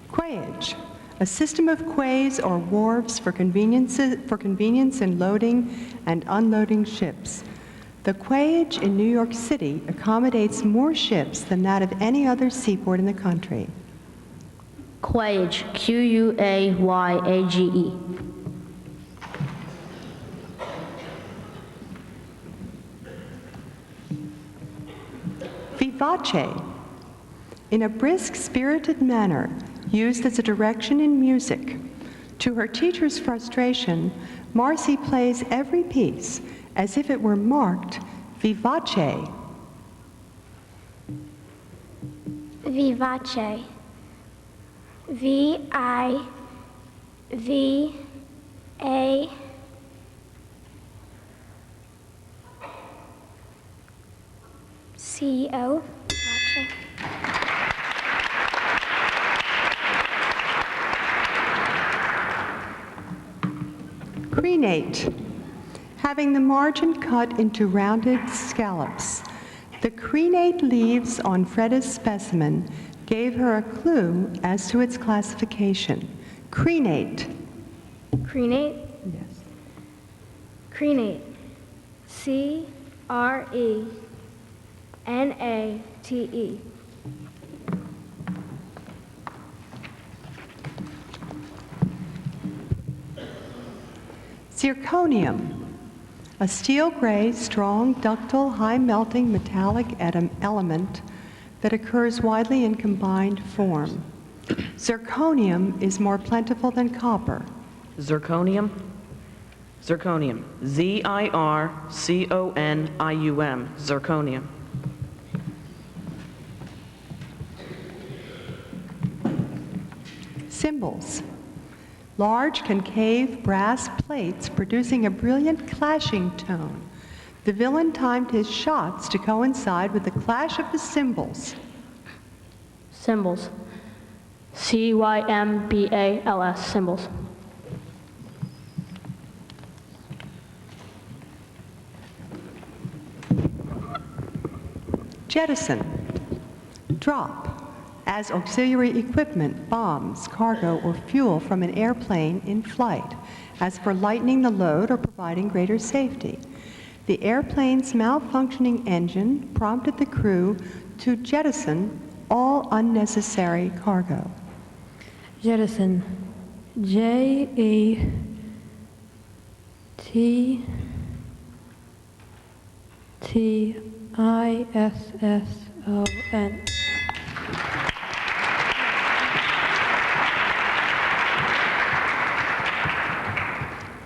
Quayage, a system of quays or wharves for convenience in loading and unloading ships. The quayage in New York City accommodates more ships than that of any other seaport in the country. Quayage, Q-U-A-Y-A-G-E. Vivace, in a brisk, spirited manner, used as a direction in music. To her teacher's frustration, Marcy plays every piece as if it were marked vivace. Vivace. V-I-V-A-C-O. Vivace. Crenate, having the margin cut into rounded scallops. The crenate leaves on Freda's specimen gave her a clue as to its classification. Crenate. Crenate? Yes. Crenate. C-R-E-N-A-T-E. Zirconium, a steel gray, strong, ductile, high-melting metallic element that occurs widely in combined form. Zirconium is more plentiful than copper. Zirconium. Zirconium. Z-I-R-C-O-N-I-U-M. Zirconium. Cymbals. Large concave brass plates producing a brilliant clashing tone. The villain timed his shots to coincide with the clash of the cymbals. Symbols. C-Y-M-B-A-L-S. Symbols. Jettison. Drop. As auxiliary equipment, bombs, cargo, or fuel from an airplane in flight, as for lightening the load or providing greater safety. The airplane's malfunctioning engine prompted the crew to jettison all unnecessary cargo. Jettison. J-E-T-T-I-S-S-O-N.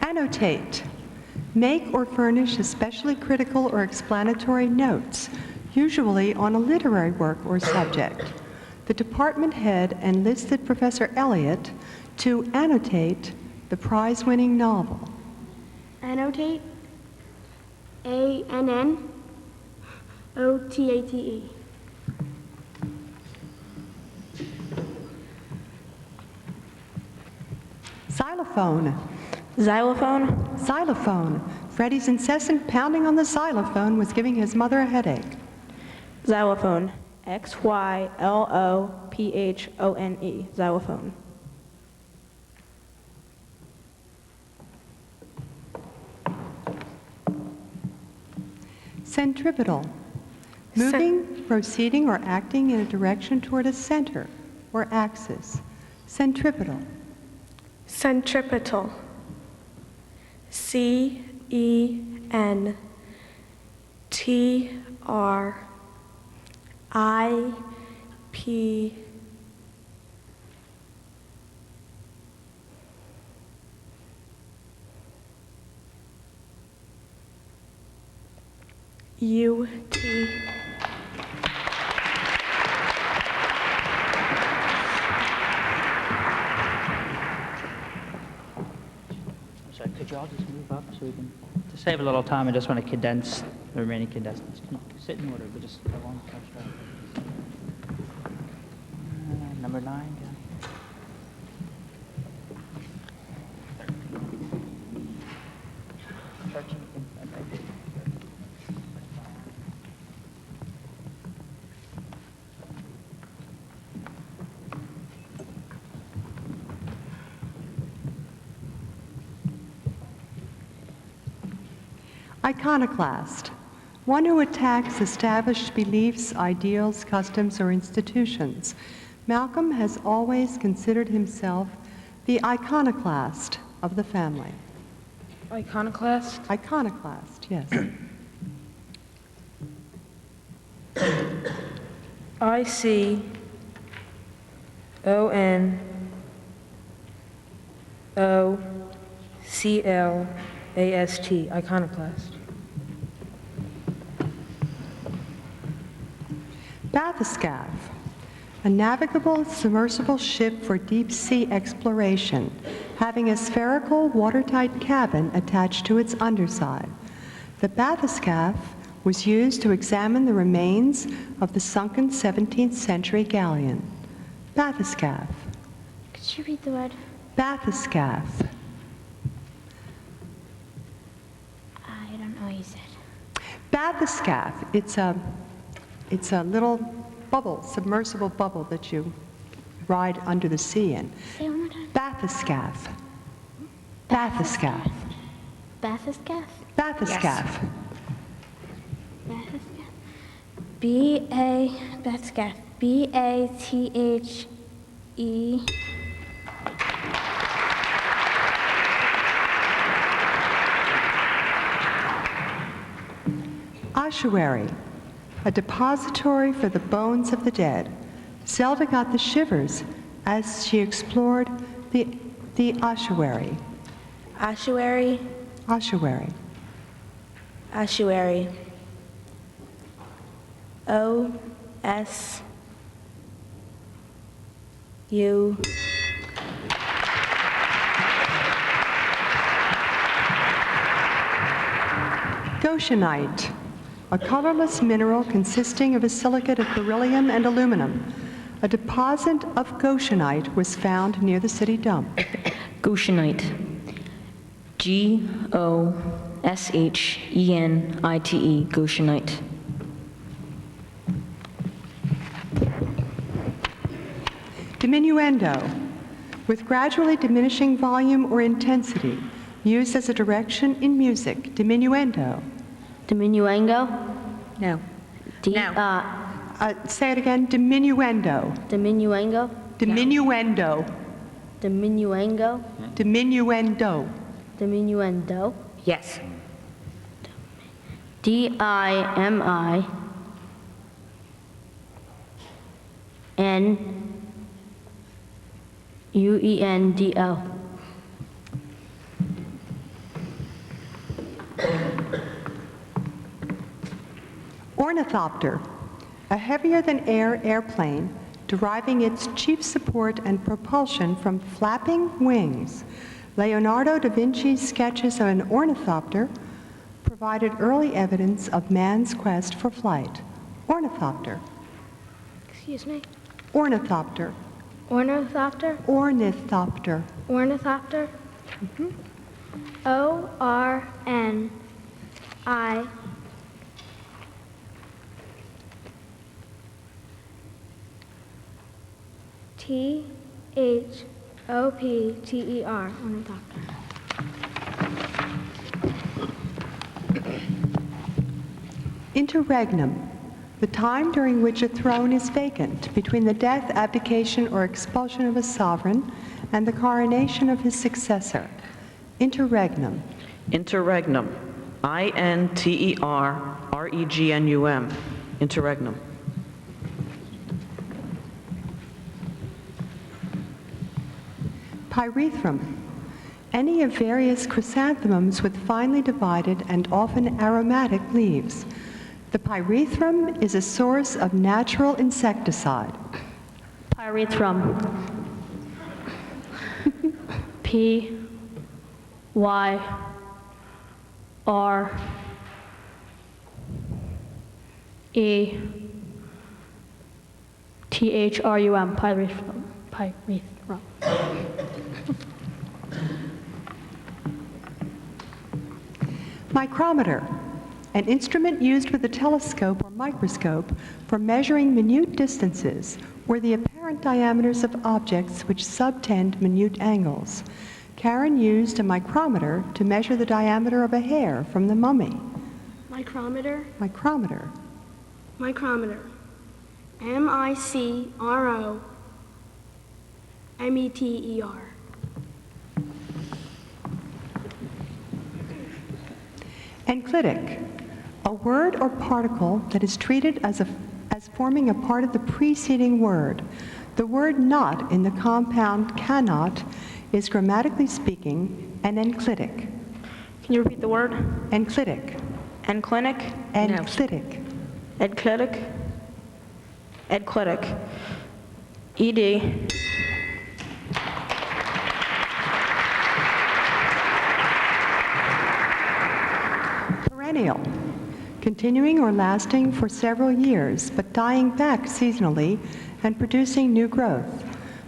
Annotate. Make or furnish especially critical or explanatory notes, usually on a literary work or subject. The department head enlisted Professor Elliott to annotate the prize-winning novel. Annotate. A-N-N-O-T-A-T-E. Xylophone. Xylophone. Xylophone. Freddie's incessant pounding on the xylophone was giving his mother a headache. Xylophone. X-Y-L-O-P-H-O-N-E. Xylophone. Centripetal. Moving, proceeding, or acting in a direction toward a center or axis. Centripetal. Centripetal. C-E-N-T-R-I-P U-T. Sorry, could you all just move up so we can, to save a little time, I just want to condense the remaining condensers. Come on, sit in order, but just go on. Number 9, yeah. Iconoclast, one who attacks established beliefs, ideals, customs, or institutions. Malcolm has always considered himself the iconoclast of the family. Iconoclast? Iconoclast, yes. Iconoclast, iconoclast. Bathyscaphe, a navigable submersible ship for deep-sea exploration, having a spherical, watertight cabin attached to its underside. The bathyscaphe was used to examine the remains of the sunken 17th century galleon. Bathyscaphe. Could you read the word? Bathyscaphe. I don't know what you said. Bathyscaphe, it's a little bubble, submersible bubble that you ride under the sea in. Say it one more time. Bathyscaphe. Bathyscaphe. Bathyscaphe? Bathyscaphe. Bathyscaphe. Bathyscaphe. B-A-T-H-E. Ossuary, a depository for the bones of the dead. Zelda got the shivers as she explored the ossuary. Ossuary? Ossuary. Ossuary. O-S-U. Goshenite, a colorless mineral consisting of a silicate of beryllium and aluminum. A deposit of goshenite was found near the city dump. Goshenite. G-O-S-H-E-N-I-T-E. Goshenite. Diminuendo, with gradually diminishing volume or intensity, used as a direction in music. Diminuendo. Diminuendo? No. Say it again. Diminuendo. Diminuendo? Diminuendo. Diminuendo? Diminuendo. Diminuendo? Yes. D-I-M-I-N-U-E-N-D-O. Ornithopter, a heavier-than-air airplane deriving its chief support and propulsion from flapping wings. Leonardo da Vinci's sketches of an ornithopter provided early evidence of man's quest for flight. Ornithopter. Excuse me? Ornithopter. Ornithopter? Ornithopter. Ornithopter? O-R-N-I. T-H-O-P-T-E-R. Ornithopter. Interregnum, the time during which a throne is vacant between the death, abdication, or expulsion of a sovereign and the coronation of his successor. Interregnum. Interregnum. I-N-T-E-R-R-E-G-N-U-M. Interregnum. Pyrethrum, any of various chrysanthemums with finely divided and often aromatic leaves. The pyrethrum is a source of natural insecticide. Pyrethrum. P-Y-R-E-T-H-R-U-M. Pyrethrum. Pyrethrum. Micrometer, an instrument used with a telescope or microscope for measuring minute distances or the apparent diameters of objects which subtend minute angles. Karen used a micrometer to measure the diameter of a hair from the mummy. Micrometer. Micrometer. Micrometer. Micrometer. Enclitic, a word or particle that is treated as forming a part of the preceding word. The word not in the compound cannot is grammatically speaking an enclitic. Can you repeat the word? Enclitic. Enclinic? Enclitic. Edclitic? Edclitic. ED. Perennial, continuing or lasting for several years, but dying back seasonally and producing new growth.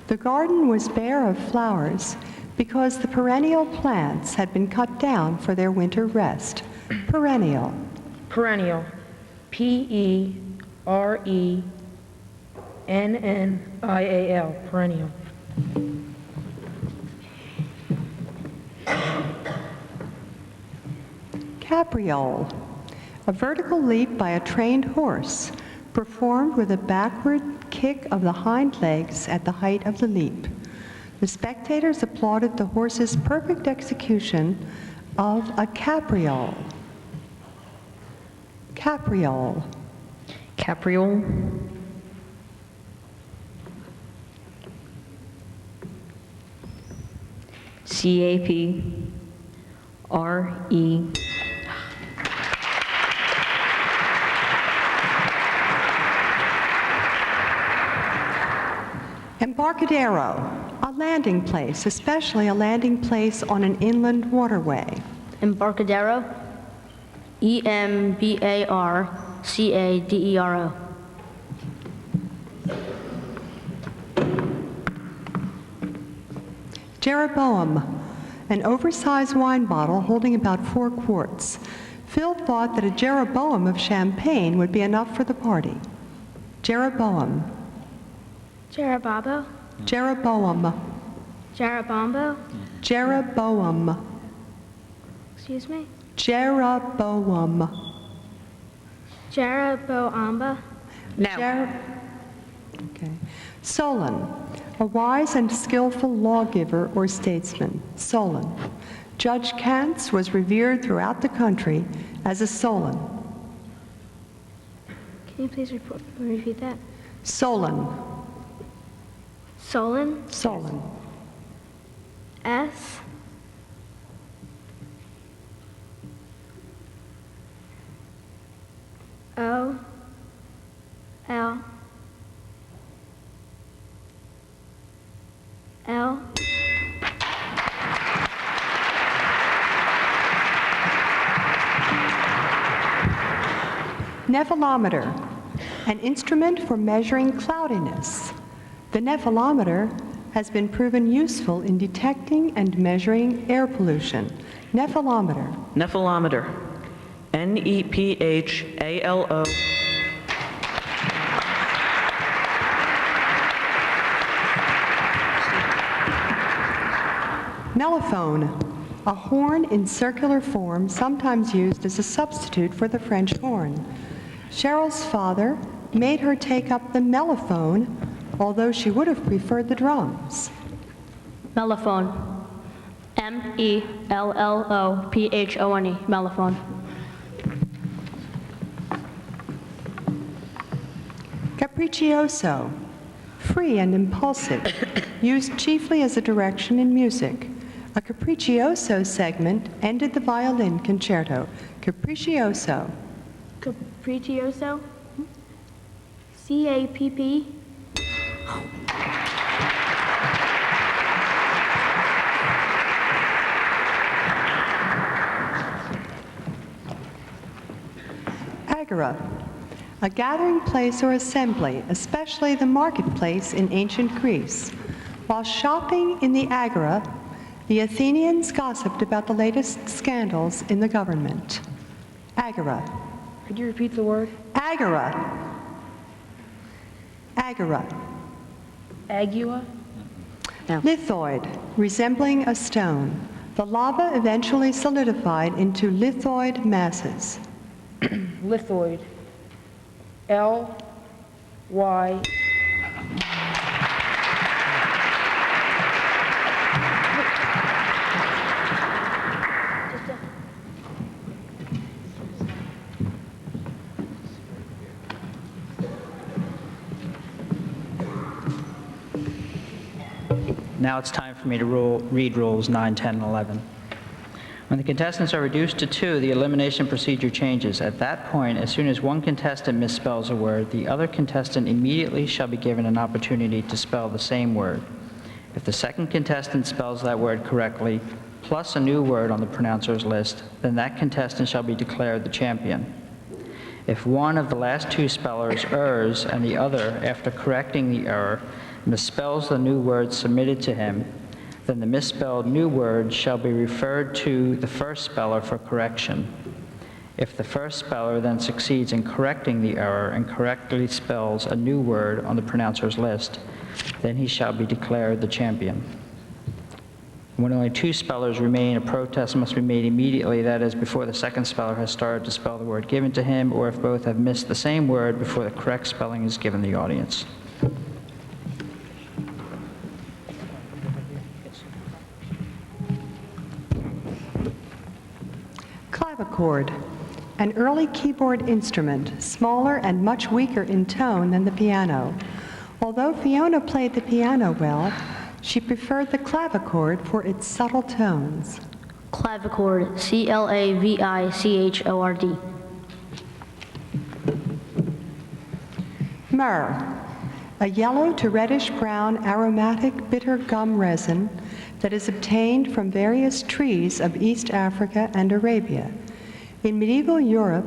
The garden was bare of flowers because the perennial plants had been cut down for their winter rest. Perennial. Perennial. P-E-R-E-N-N-I-A-L. Perennial. Capriol, a vertical leap by a trained horse, performed with a backward kick of the hind legs at the height of the leap. The spectators applauded the horse's perfect execution of a capriol. Capriol. Capriol. C-A-P-R-E. Embarcadero, a landing place, especially a landing place on an inland waterway. Embarcadero. E-M-B-A-R-C-A-D-E-R-O. Jeroboam, an oversized wine bottle holding about 4 quarts. Phil thought that a Jeroboam of champagne would be enough for the party. Jeroboam. Jerobabo. Jeroboam. Jerobombo. Jeroboam. Excuse me? Jeroboam. Jeroboamba. No. Okay. Solon, a wise and skillful lawgiver or statesman. Solon. Judge Kantz was revered throughout the country as a Solon. Can you please repeat that? Solon. Solon. Solon. S. O. L. L. Nephelometer, an instrument for measuring cloudiness. The nephelometer has been proven useful in detecting and measuring air pollution. Nephelometer. Nephelometer. N-E-P-H-A-L-O. Melophone, a horn in circular form sometimes used as a substitute for the French horn. Cheryl's father made her take up the melophone, although she would have preferred the drums. Melophone. M-E-L-L-O-P-H-O-N-E. Melophone. Capriccioso, free and impulsive, used chiefly as a direction in music. A capriccioso segment ended the violin concerto. Capriccioso. Capriccioso. C-A-P-P. Agora, a gathering place or assembly, especially the marketplace in ancient Greece. While shopping in the Agora, the Athenians gossiped about the latest scandals in the government. Agora. Could you repeat the word? Agora. Agora. Agua? No. Lithoid, resembling a stone. The lava eventually solidified into lithoid masses. lithoid. L-Y. Now it's time for me to read rules 9, 10, and 11. When the contestants are reduced to 2, the elimination procedure changes. At that point, as soon as one contestant misspells a word, the other contestant immediately shall be given an opportunity to spell the same word. If the second contestant spells that word correctly, plus a new word on the pronouncer's list, then that contestant shall be declared the champion. If one of the last 2 spellers errs and the other, after correcting the error, misspells the new word submitted to him, then the misspelled new word shall be referred to the first speller for correction. If the first speller then succeeds in correcting the error and correctly spells a new word on the pronouncer's list, then he shall be declared the champion. When only 2 spellers remain, a protest must be made immediately, that is, before the second speller has started to spell the word given to him, or if both have missed the same word before the correct spelling is given the audience. Clavichord, an early keyboard instrument, smaller and much weaker in tone than the piano. Although Fiona played the piano well, she preferred the clavichord for its subtle tones. Clavichord, C-L-A-V-I-C-H-O-R-D. Myrrh, a yellow to reddish-brown aromatic bitter gum resin that is obtained from various trees of East Africa and Arabia. In medieval Europe,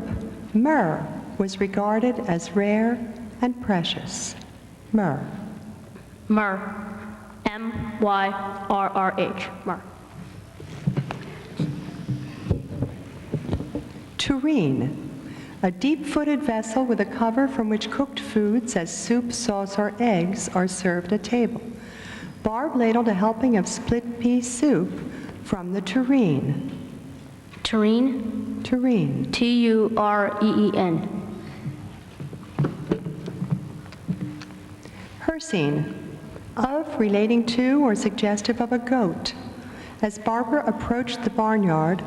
myrrh was regarded as rare and precious. Myrrh. Myrrh, M-Y-R-R-H, myrrh. Tureen, a deep-footed vessel with a cover from which cooked foods as soup, sauce, or eggs are served at table. Barb ladled a helping of split pea soup from the tureen. Tureen? Tureen. T-U-R-E-E-N. Hircine, of, relating to, or suggestive of a goat. As Barbara approached the barnyard,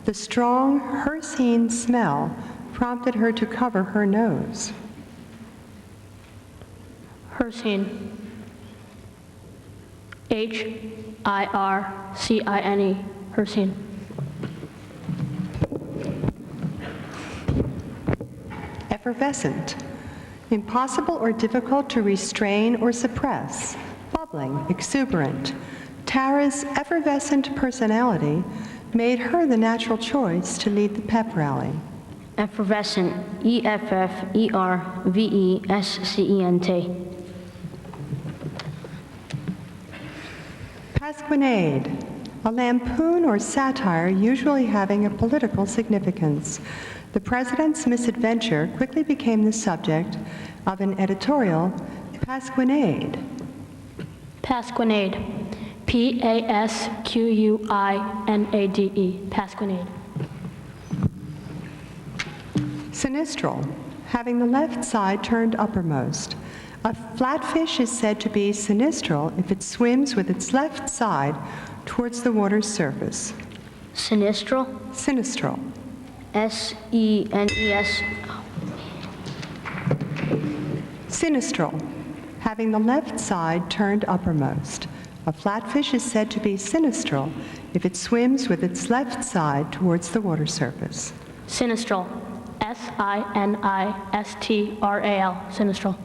the strong hircine smell prompted her to cover her nose. Hircine. H-I-R-C-I-N-E, hircine. Effervescent, impossible or difficult to restrain or suppress, bubbling, exuberant. Tara's effervescent personality made her the natural choice to lead the pep rally. Effervescent, E-F-F-E-R-V-E-S-C-E-N-T. Pasquinade, a lampoon or satire usually having a political significance. The president's misadventure quickly became the subject of an editorial, Pasquinade. Pasquinade, P-A-S-Q-U-I-N-A-D-E, Pasquinade. Sinistral, having the left side turned uppermost. A flatfish is said to be sinistral if it swims with its left side towards the water's surface. Sinistral? Sinistral. S-E-N-E-S. Sinistral, having the left side turned uppermost. A flatfish is said to be sinistral if it swims with its left side towards the water surface. Sinistral, S-I-N-I-S-T-R-A-L, sinistral.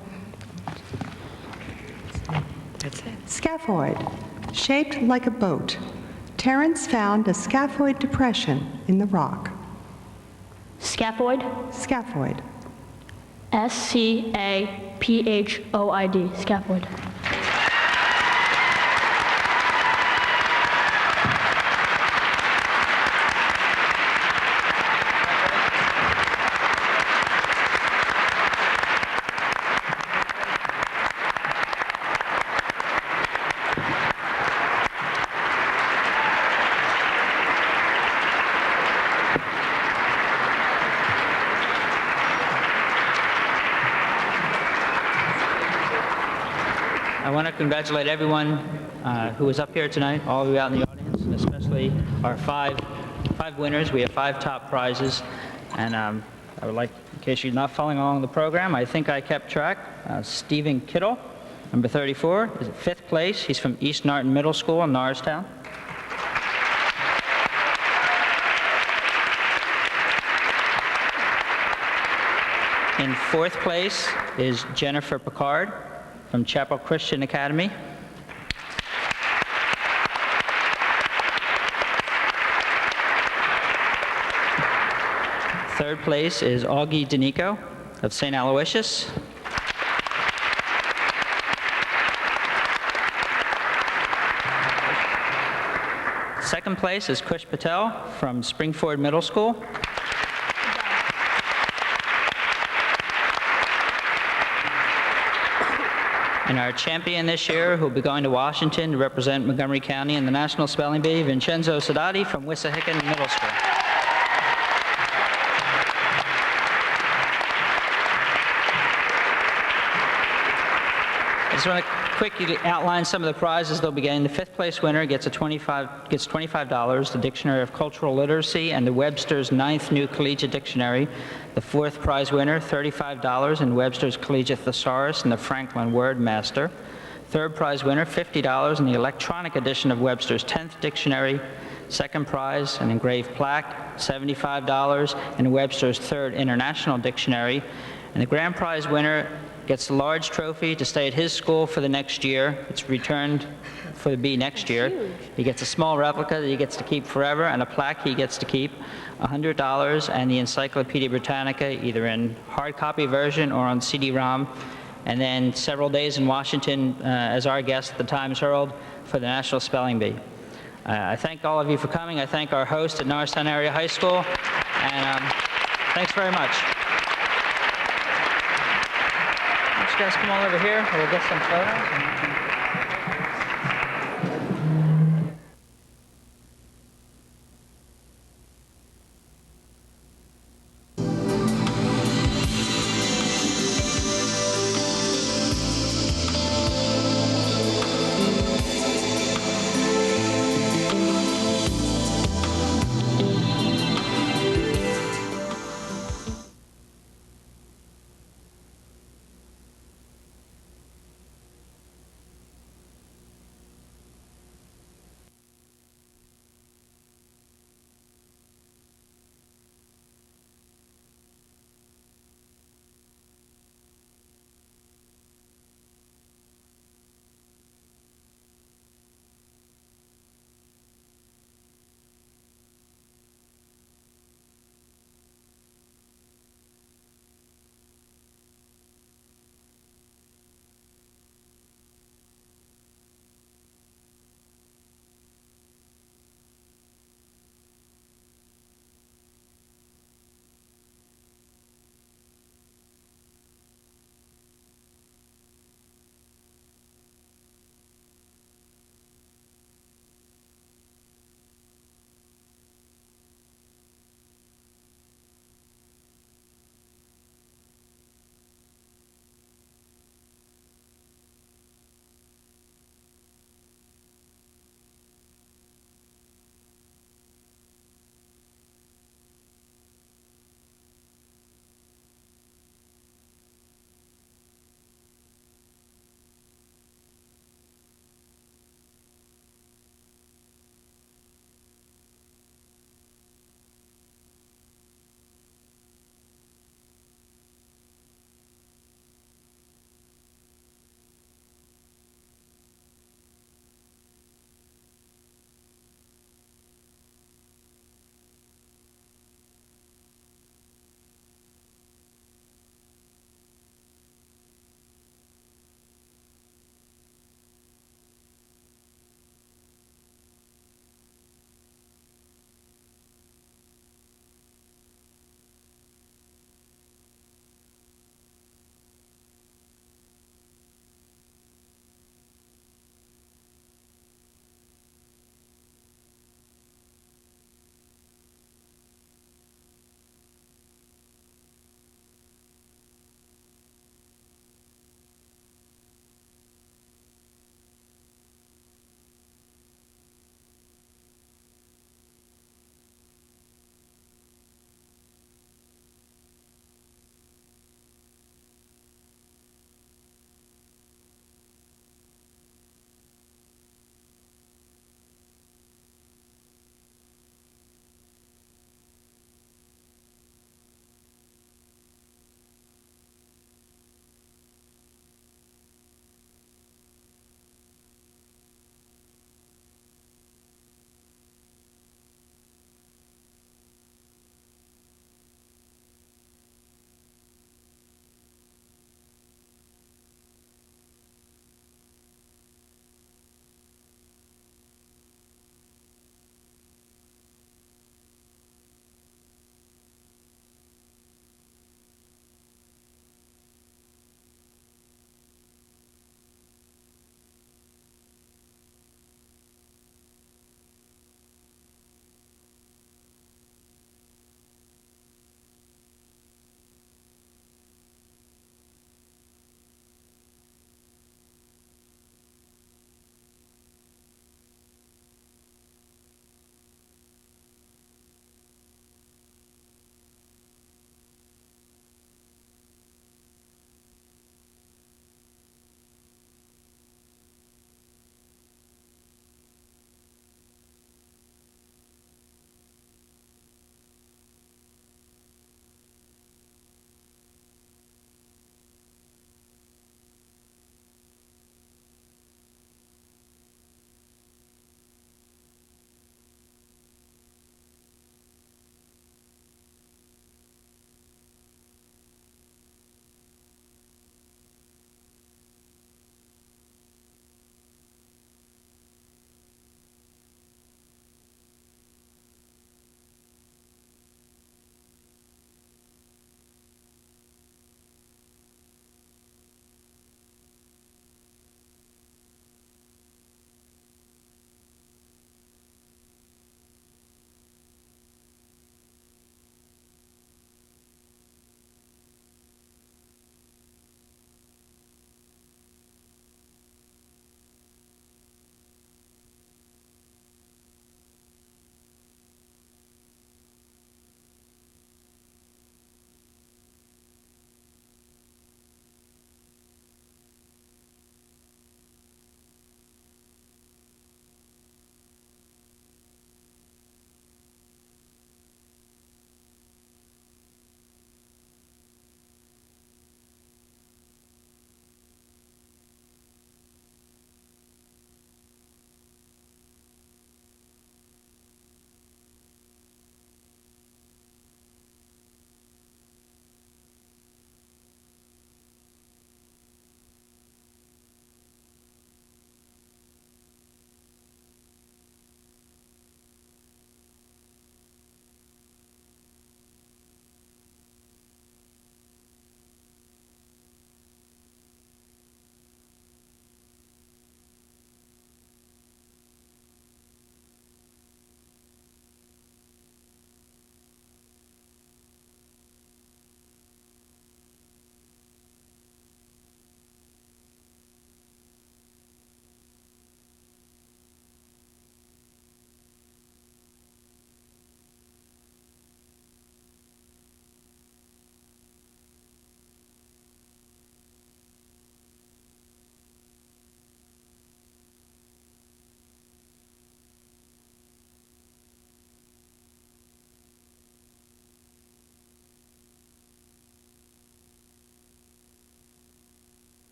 That's it. Scaphoid, shaped like a boat. Terence found a scaphoid depression in the rock. Scaphoid? Scaphoid. S-C-A-P-H-O-I-D, scaphoid. I want to congratulate everyone who was up here tonight, all of you out in the audience, and especially our five winners. We have 5 top prizes, and I would like, in case you're not following along the program, I think I kept track. Stephen Kittle, number 34, is at 5th place. He's from East Norton Middle School in Norristown. In 4th place is Jennifer Picard from Chapel Christian Academy. Third place is Augie Danico of St. Aloysius. Second place is Kush Patel from Springford Middle School. And our champion this year, who will be going to Washington to represent Montgomery County in the National Spelling Bee, Vincenzo Sadati from Wissahickon Middle School. I just want to quickly outline some of the prizes they'll be getting. The 5th place winner gets $25, the Dictionary of Cultural Literacy and the Webster's 9th New Collegiate Dictionary. The 4th prize winner, $35 in Webster's Collegiate Thesaurus and the Franklin Word Master. 3rd prize winner, $50 in the electronic edition of Webster's 10th Dictionary. 2nd prize, an engraved plaque, $75 in Webster's 3rd International Dictionary. And the grand prize winner gets a large trophy to stay at his school for the next year. It's returned for the bee next year. He gets a small replica that he gets to keep forever and a plaque he gets to keep, $100, and the Encyclopedia Britannica, either in hard copy version or on CD-ROM. And then several days in Washington as our guest at the Times Herald for the National Spelling Bee. I thank all of you for coming. I thank our host at Norristown Area High School. And thanks very much. You guys come all over here. We'll get some photos.